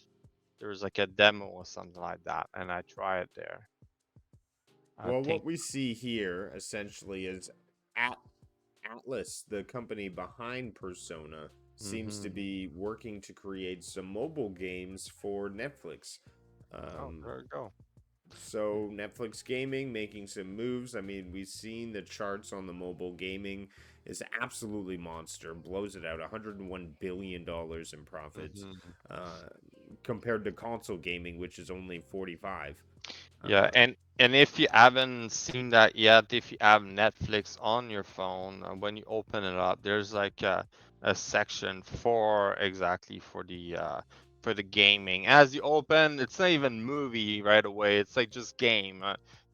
There was like a demo or something like that, and I tried it there. I Well, think. what we see here essentially is At Atlas, the company behind Persona, seems to Hmm. be working to create some mobile games for Netflix. Oh, Um, there we go. so Netflix gaming making some moves. I mean, we've seen the charts on the mobile gaming is absolutely monster. Blows it out, $101 billion in profits, Hmm. uh, compared to console gaming, which is only 45. Yeah, Uh, and if you haven't seen that yet, if you have Netflix on your phone, when you open it up, there's like a section for exactly for the gaming. As you open, it's not even movie right away. It's like just game.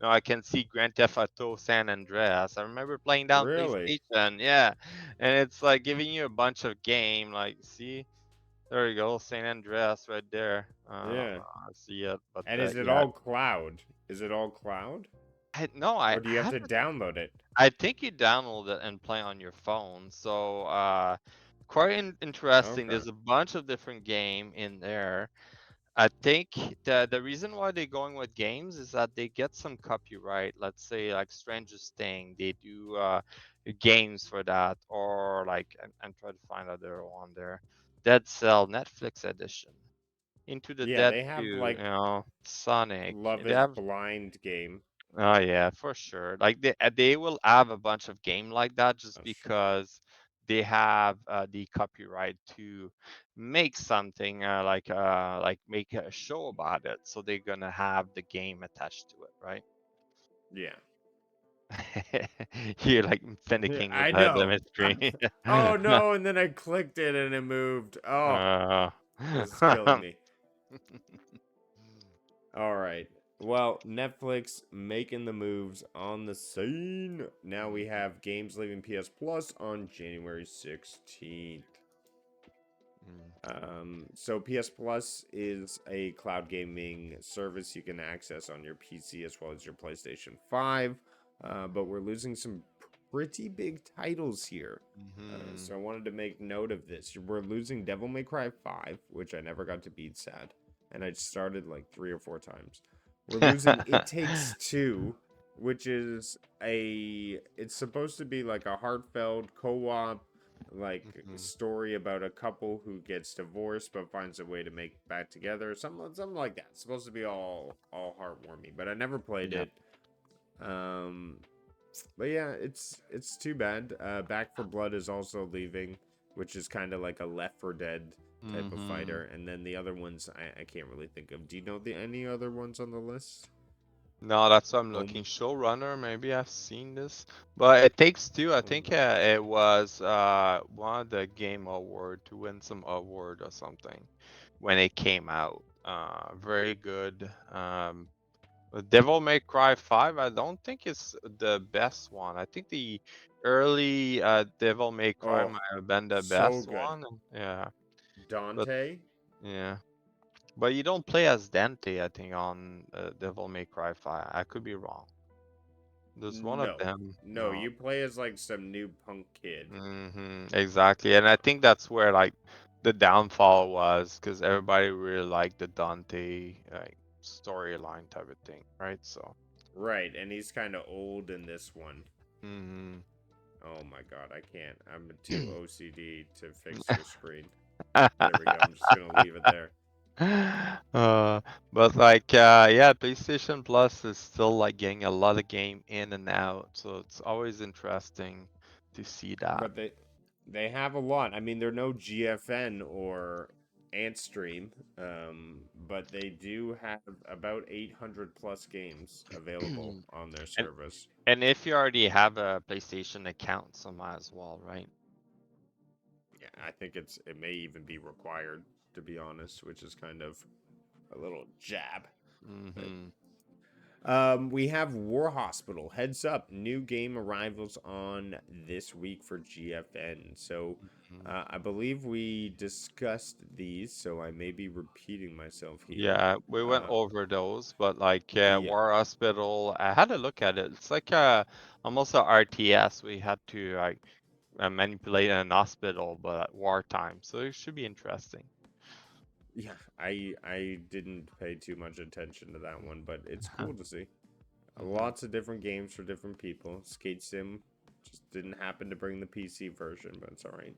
I can see Grand Theft Auto San Andreas. I remember playing down really? PlayStation. Yeah, and it's like giving you a bunch of game. Like, see, there you go, San Andreas right there. Yeah. I see it, but And is it yeah. all cloud? Is it all cloud? No, I Or do you have to haven't. download it? I think you download it and play on your phone. So, quite interesting. Okay. There's a bunch of different game in there. I think the reason why they're going with games is that they get some copyright. Let's say like Strangest Thing, they do games for that, or like and try to find other one there. Dead Cell Netflix edition. Into the Yeah, Dead they have 2, like Sonic. Love They is have. Blind game. Oh yeah, for sure. Like they will have a bunch of game like that just Oh, because they have the copyright to make something like make a show about it. So they're gonna have the game attached to it, right? yeah. You're like Yeah, finicking with I know. the screen. Oh no, and then I clicked it and it moved. Oh, uh, this is killing me. All right. Well, Netflix making the moves on the scene. Now we have games leaving PS Plus on January 16th. So PS Plus is a cloud gaming service you can access on your PC as well as your PlayStation 5. But we're losing some pretty big titles here. Mhm. So I wanted to make note of this. We're losing Devil May Cry 5, which I never got to beat, sad. And I started like 3 or 4 times. We're losing It Takes Two, which is it's supposed to be like a heartfelt co-op like Mhm. story about a couple who gets divorced but finds a way to make back together, something like that. It's supposed to be all heartwarming, but I never played Yeah. it. Um, but yeah, it's too bad. Back for Blood is also leaving, which is kind of like a Left for Dead type of Mhm. fighter, and then the other ones I can't really think of. Do you know the any other ones on the list? No, that's what I'm Home, looking. Showrunner, maybe I've seen this, but It Takes Two. I think home. it was one of the game award to win some award or something when it came out. Very good. Devil May Cry 5. I don't think it's the best one. I think the early Devil May Cry Oh, might have been the so best good. one. Yeah, but Dante? yeah. But you don't play as Dante, I think, on Devil May Cry 5. I could be wrong. There's one of No. them. No, No. you play as like some new punk kid. Exactly. And I think that's where like the downfall was because everybody really liked the Dante like storyline type of thing, right? So. Right, and he's kind of old in this one. hmm Oh my god, I can't. I'm too OCD to fix your screen. There we go. I'm just gonna leave it there. But like yeah, PlayStation Plus is still like getting a lot of game in and out, so it's always interesting to see that. But they have a lot. I mean, they're no GFN or Antstream, but they do have about 800 plus games available on their And service. and if you already have a PlayStation account, so might as well, right? Yeah, I think it may even be required, to be honest, which is kind of a little jab. But Mm-hmm. we have War Hospital. Heads up, new game arrivals on this week for GFN. So Mm-hmm. I believe we discussed these, so I may be repeating myself here. Yeah, we went Uh, over those, but like yeah, War Hospital, I had a look at it. It's like almost a RTS. We had to like manipulate an hospital, but at wartime, so it should be interesting. yeah. I didn't pay too much attention to that one, but it's cool to see. Mm-hmm. Lots of different games for different people. Skate Sim just didn't happen to bring the PC version, but it's alright.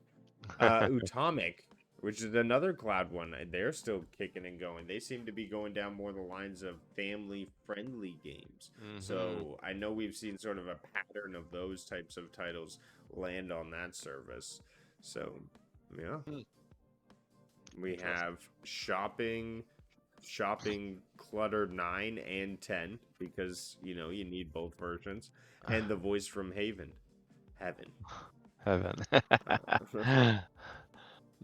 Utomic, which is another cloud one. They're still kicking and going. They seem to be going down more the lines of family-friendly games. Mm-hmm. So I know we've seen sort of a pattern of those types of titles land on that service. So yeah, we Interesting. have shopping. Shopping Clutter 9 and 10 because, you need both versions. And the voice from Heaven. Heaven. Uh,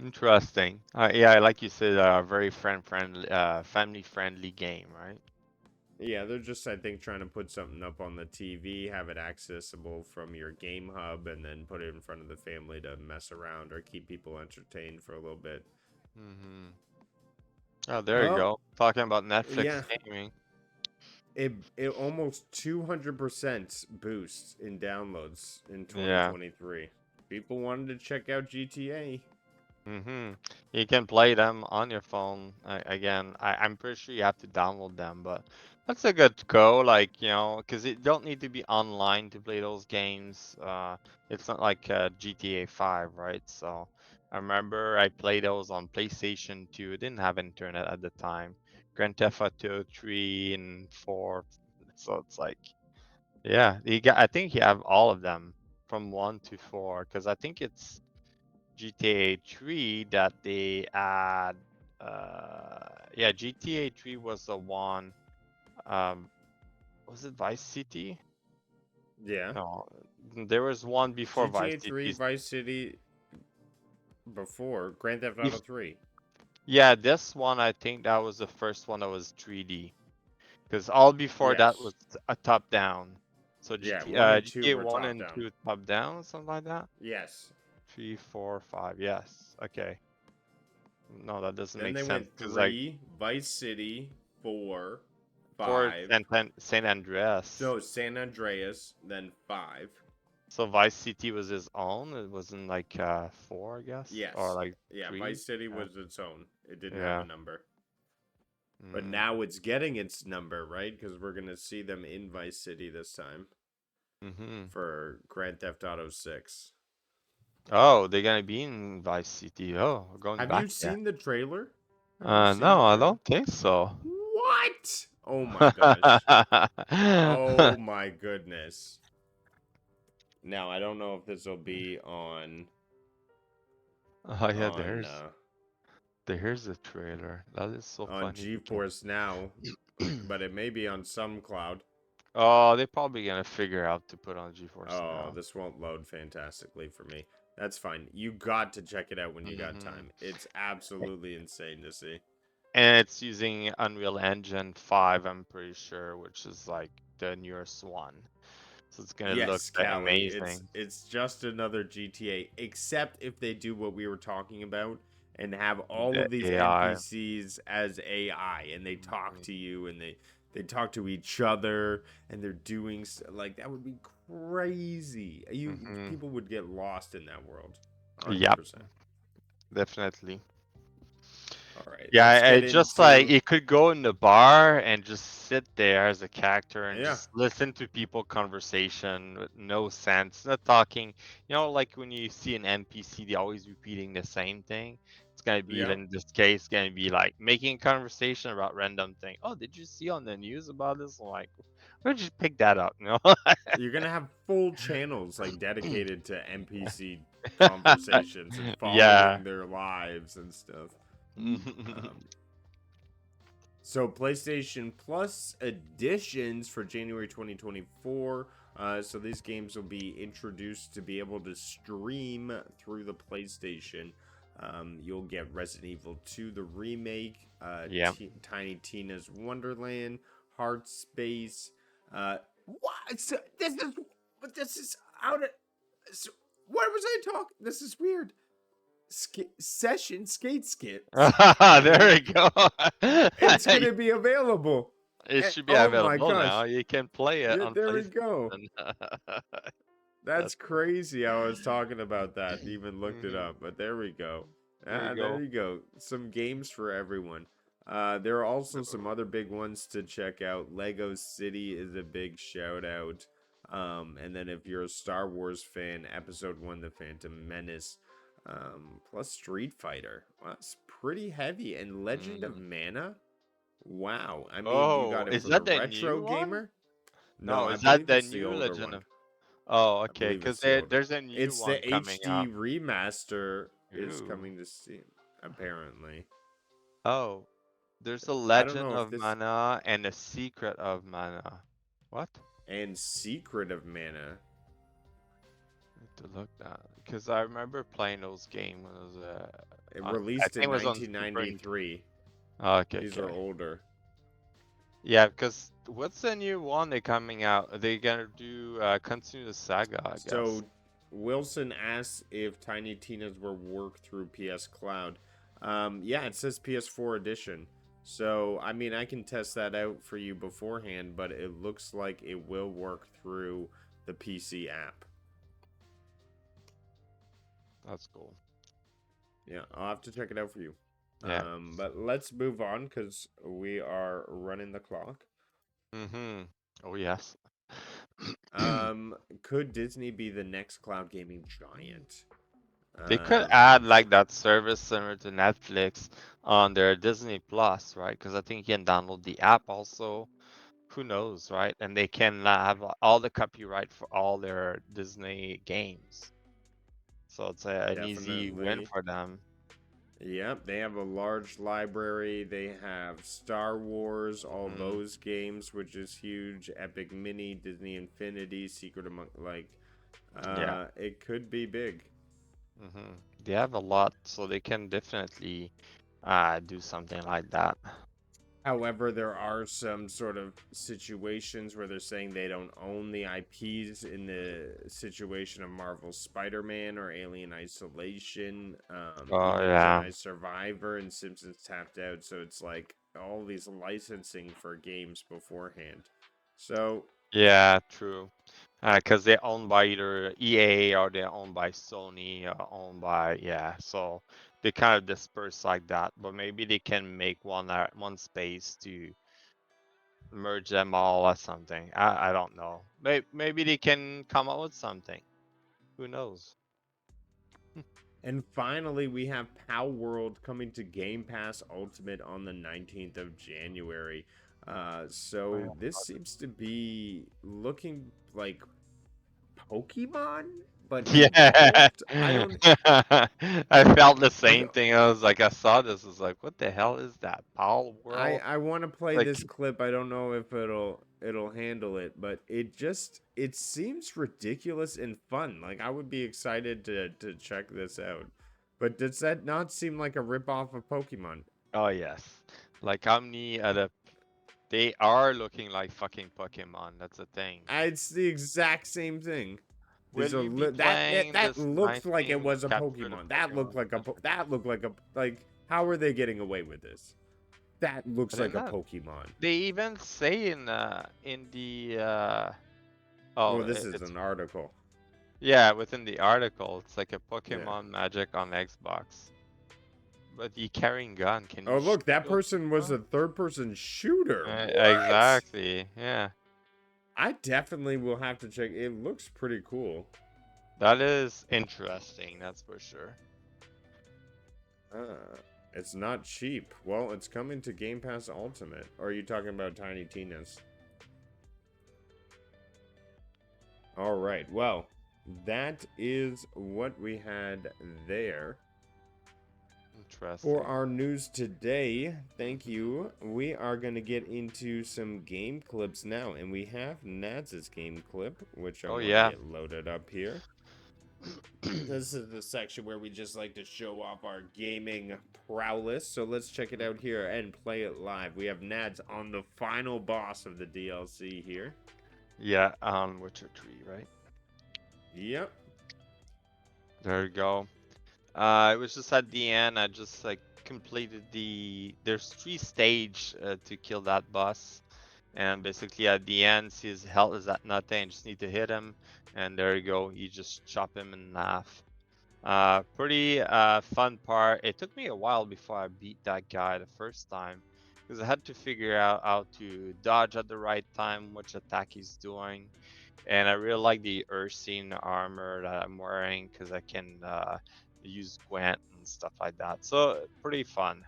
Interesting. Yeah, like you said, very friendly, family-friendly game, right? yeah, they're just, I think, trying to put something up on the TV, have it accessible from your game hub, and then put it in front of the family to mess around or keep people entertained for a little bit. Mm-hmm. Oh, there you Oh, go. Talking about Netflix yeah. gaming. It almost 200% boost in downloads in Yeah. 2023. People wanted to check out GTA. Mm-hmm. You can play them on your phone. Again, I'm pretty sure you have to download them, but that's a good go. Like, because you don't need to be online to play those games. It's not like GTA 5, right? So I remember I played those on PlayStation 2. I didn't have internet at the time. Grand Theft Auto 3 and 4. So it's like, yeah, I think you have all of them from 1 to 4, because I think it's GTA 3 that they add. Yeah, GTA 3 was the one. Um, was it Vice City? Yeah. No, there was one before Vice GTA 3, City. Vice City before Grand Theft Auto Bef 3. Yeah, this one I think that was the first one that was 3D. Because all before that Yes. was a top down. So Yeah, 1 and 2 GTA were 1 top and down. 2 top down, something like that. Yes. 3, 4, 5. Yes. Okay. No, that doesn't Then make they sense went because like 3, Vice City, 4, for 5. San Andreas. So San Andreas, then 5. So Vice City was his own. It wasn't like 4, I guess, or Yes. like Yeah, 3. Vice City Yeah. was its own. It didn't have a Yeah. number. But Mm. now it's getting its number, right? Because we're going to see them in Vice City this time Mhm. for Grand Theft Auto 6. Oh, they're gonna be in Vice City. Oh, we're going Have back you there. seen the trailer? Have you seen No, the I trailer? don't think so. What? Oh my gosh. Oh my goodness. Now, I don't know if this will be Oh yeah, on uh there's a trailer. That is so on funny. They can. GeForce now, but it may be on some cloud. Oh, they're probably gonna figure out to put on GeForce Oh, now. this won't load fantastically for me. That's fine. You got to check it out when you got Mhm. time. It's absolutely insane to see. And it's using Unreal Engine 5, I'm pretty sure, which is like the newest one. So it's gonna look Yes, Callie, it's amazing. it's just another GTA, except if they do what we were talking about and have all The of these AI. NPCs as AI and they talk Mhm. to you and they talk to each other and they're doing like that would be crazy. You Mhm. people would get lost in that world. Yep, 100%. definitely. All right, Yeah, let's get it just like into it could go in the bar and just sit there as a character and yeah. just listen to people conversation with no sense, not talking. Like when you see an NPC, they always repeating the same thing. It's gonna be Yep. in this case gonna be like making conversation about random thing. Oh, did you see on the news about this? I'm like, where'd you pick that up? You're gonna have full channels like dedicated to NPC conversations and Yeah. following their lives and stuff. Um, so PlayStation Plus editions for January 2024. So these games will be introduced to be able to stream through the PlayStation. You'll get Resident Evil 2, the remake, Yeah. Tiny Tina's Wonderland, Heart Space. What? So this is out of. So, what was I talking? This is weird. Session skate skits. There we go. It's gonna be available. It should be Oh my available now. gosh. You can play it Yeah, on there we go. PlayStation. That's That's crazy. I was talking about that, even looked it hmm up, but there we go. There you There go. you go. Some games for everyone. There are also some other big ones to check out. Lego City is a big shout out. And then if you're a Star Wars fan, Episode 1, The Phantom Menace, plus Street Fighter. Well, that's pretty heavy. And Legend of Mm. Mana. Wow. I mean, you Oh, got it is for the that the new retro one? gamer? No, No, I is that believe the it's the new older Legend one. of? Oh, I okay. believe Because it's the older. there's a new It's the one coming HD out. remaster is Ooh. coming to Steam, apparently. Oh. There's a I don't legend know if of this mana and a secret of mana. What? and Secret of Mana. I have to look that because I remember playing those games when it was It I released think it in was on Super Nintendo. 1993. Okay, These are okay. older. Yeah, because what's the new one they coming out? Are they gonna do continue the saga, I guess. So Wilson asks if Tiny Tina's were worked through PS Cloud. Yeah, it says PS4 edition. So I mean, I can test that out for you beforehand, but it looks like it will work through the PC app. That's cool. Yeah, I'll have to check it out for you. Yeah. But let's move on because we are running the clock. Mm-hmm. Oh yes. Could Disney be the next cloud gaming giant? They could add So like that service similar to Netflix on their Disney Plus, right? Because I think you can download the app also. Who knows, right? And they can have all the copyright for all their Disney games. So it's an easy win definitely. for them. Yep, they have a large library. They have Star Wars, all Mm, those games, which is huge. Epic Mini, Disney Infinity, Secret Among, like, yeah. it could be big. They have a lot, so they can definitely do something like that. However, there are some sort of situations where they're saying they don't own the IPs in the situation of Marvel's Spider-Man or Alien Isolation, Oh even yeah, Jedi Survivor and Simpsons Tapped Out. So it's like all these licensing for games beforehand. So yeah, true. Because they're owned by either EA or they're owned by Sony or owned by so they kind of disperse like that. But maybe they can make one space to merge them all or something. I don't know. Maybe they can come up with something. Who knows? and finally, we have Pow World coming to Game Pass Ultimate on the 19th of January. So this seems to be looking like Pokemon, but Yeah, involved. I don't I felt the like. same thing. I was like, I saw this. I was like, what the hell is that? Power I World? I want to play Like, this clip. I don't know if it'll handle it, but it seems ridiculous and fun. Like I would be excited to check this out. But does that not seem like a ripoff of Pokemon? oh yes. Like how many other they are looking like fucking Pokemon. That's the thing. It's the exact same thing. These Will are you be that playing that this looked nice like it game was a Capture the Pokemon. That looked Pokemon? like That's that looked like a like. How are they getting away with this? That looks but they're like a not. Pokemon. They even say in the Oh, this is it's an article. yeah, within the article, it's like a Yeah. Pokemon Magic on Xbox. But you carrying gun, can Oh, you shoot look, that those person was Pokemon? a third-person shooter. What? Exactly. Yeah. I definitely will have to check. It looks pretty cool. That is interesting, that's for sure. Uh, it's not cheap. Well, it's coming to Game Pass Ultimate. Or are you talking about Tiny Tina's? All right. Well, that is what we had there. For Interesting. our news today, thank you. We are going to get into some game clips now, and we have Nads's game clip, which I Oh want to yeah. get loaded up here. This is the section where we just like to show off our gaming prowess. So let's check it out here and play it live. We have Nads on the final boss of the DLC here. Yeah, Witcher 3, right? Yep. There you go. It was just at the end. I just like completed there's 3 stage to kill that boss, and basically at the end, his health is at nothing. Just need to hit him, and there you go. You just chop him in half. Pretty fun part. It took me a while before I beat that guy the first time, because I had to figure out how to dodge at the right time, which attack he's doing. And I really like the Ursine armor that I'm wearing because I can use Gwent and stuff like that. So pretty fun.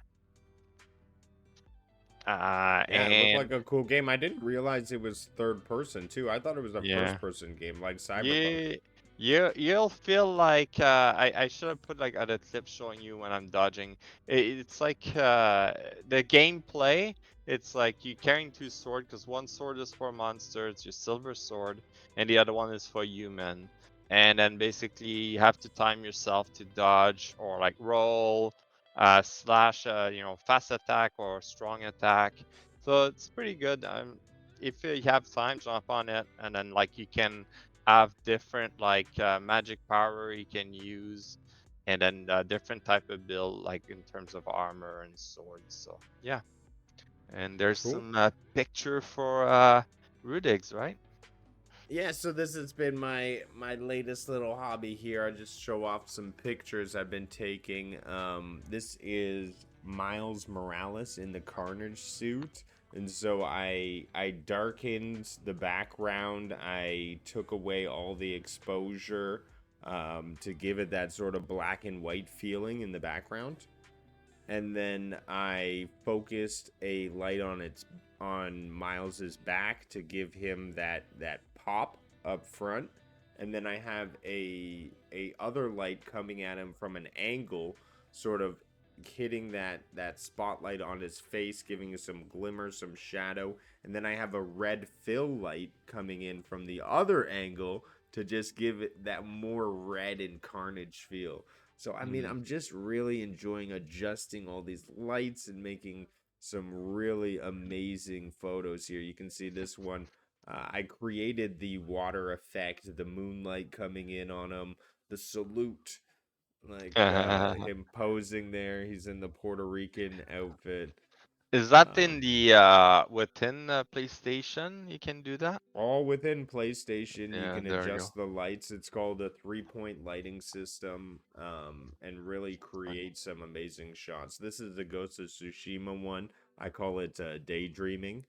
Yeah, it looked And like a cool game. I didn't realize it was third person too. I thought it was a yeah, first person game like Cyberpunk. yeah, You'll feel like I should have put like other clips showing you when I'm dodging. It's like the gameplay. It's like you carrying two swords because one sword is for monsters, your silver sword, and the other one is for human. And then basically you have to time yourself to dodge or like roll, slash, fast attack or strong attack. So it's pretty good. If you have time, jump on it, and then like you can have different like magic power you can use, and then different type of build like in terms of armor and swords. So yeah, and there's Cool. some picture for Rudigs, right? Yeah, so this has been my latest little hobby here. I just show off some pictures I've been taking. This is Miles Morales in the Carnage suit, and so I darkened the background. I took away all the exposure to give it that sort of black and white feeling in the background, and then I focused a light on Miles's back to give him that pop up front, and then I have a other light coming at him from an angle, sort of hitting that spotlight on his face, giving you some glimmer, some shadow, and then I have a red fill light coming in from the other angle to just give it that more red and carnage feel. So I mean, Mm. I'm just really enjoying adjusting all these lights and making some really amazing photos here. You can see this one. I created the water effect, the moonlight coming in on him, the salute, like him posing there. He's in the Puerto Rican outfit. Is that in Um, the within PlayStation? You can do that. all within PlayStation. You Yeah, can there you go. adjust the lights. It's called a 3-point lighting system, and really That's funny. create some amazing shots. This is the Ghost of Tsushima one. I call it daydreaming.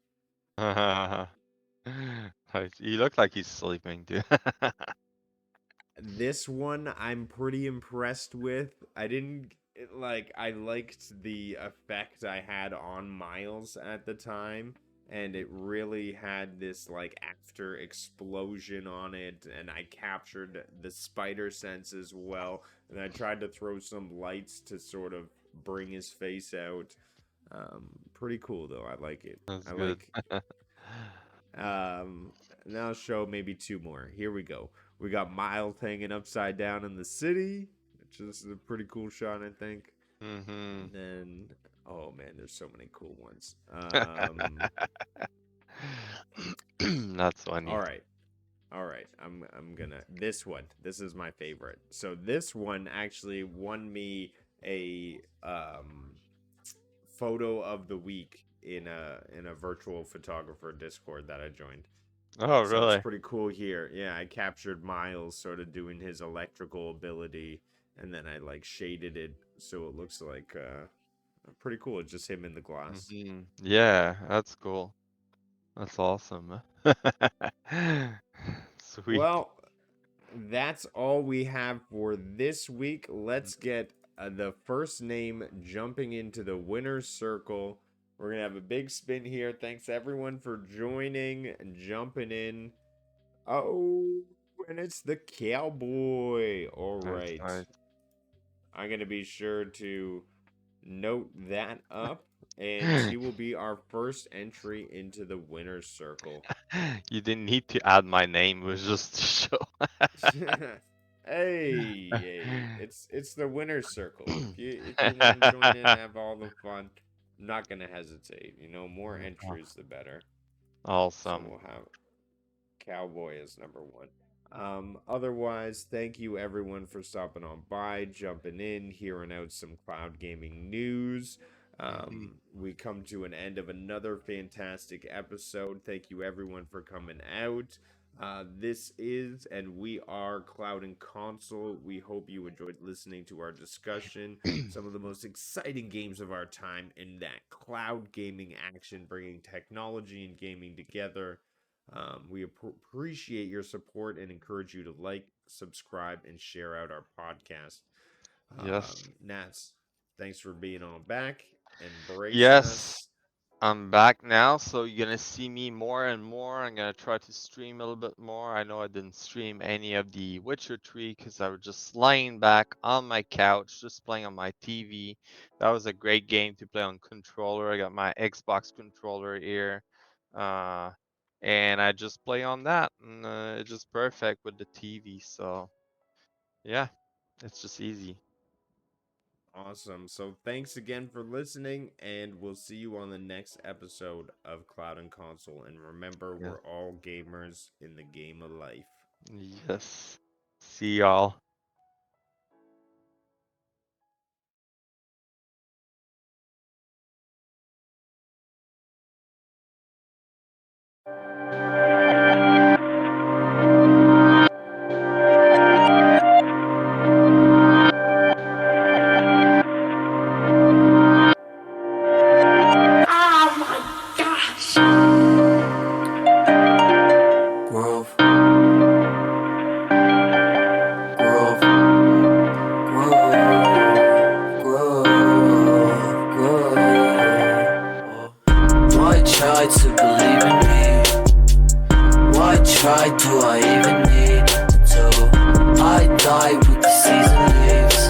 You look like he's sleeping, dude. This one I'm pretty impressed with. I didn't like I liked the effect I had on Miles at the time, and it really had this like after explosion on it, and I captured the spider sense as well, and I tried to throw some lights to sort of bring his face out. Pretty cool though. I like it. That's I good. like um, now show maybe two more. Here we go. We got Miles hanging upside down in the city, which is a pretty cool shot, I think. Hmm. And then, oh man, there's so many cool ones. That's All funny. right, all right. I'm gonna this one. This is my favorite. So this one actually won me a photo of the week in a virtual photographer Discord that I joined. Oh, So it's really? pretty cool here. Yeah, I captured Miles sort of doing his electrical ability, and then I like shaded it so it looks like pretty cool. It's just him in the glass. Yeah, that's cool. That's awesome. Sweet. Well, that's all we have for this week. Let's get the first name jumping into the winner's circle. We're gonna have a big spin here. Thanks everyone for joining and jumping in. Oh, and it's the cowboy. All Nice, right. nice. I'm going to be sure to note that up, and she will be our first entry into the winner's circle. You didn't need to add my name, it was just to show. Hey, it's the winner's circle. If you want to join in and have all the fun, I'm not going to hesitate. More entries the better. So Awesome. we'll have Cowboy is number one. Otherwise, thank you everyone for stopping on by, jumping in, hearing out some cloud gaming news. Mhm. We come to an end of another fantastic episode. Thank you everyone for coming out. This is and we are Cloud and Console. We hope you enjoyed listening to our discussion. Some of the most exciting games of our time in that cloud gaming action, bringing technology and gaming together. We appreciate your support and encourage you to like, subscribe, and share out our podcast. Yes. Nats, thanks for being on back, embracing Yes. us. I'm back now, so you're gonna see me more and more. I'm gonna try to stream a little bit more. I know I didn't stream any of the Witcher 3 because I was just lying back on my couch, just playing on my TV. That was a great game to play on controller. I got my Xbox controller here, uh, and I just play on that, and it's just perfect with the TV. So yeah, it's just easy. Awesome. So thanks again for listening, and we'll see you on the next episode of Cloud and Console. And remember, Yeah. we're all gamers in the game of life. Yes. See y'all. Oh my gosh! Grove, Grove, Grove. Why try to believe in me? Why try do I even need to? I die with the season leaves.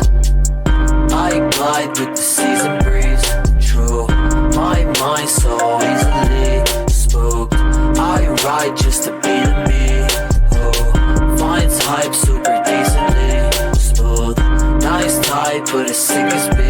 I glide with the season breeze. True, my mind so easily spooked. I ride just to be the me who finds hype super decently smooth. Nice type, but as sick as bitch.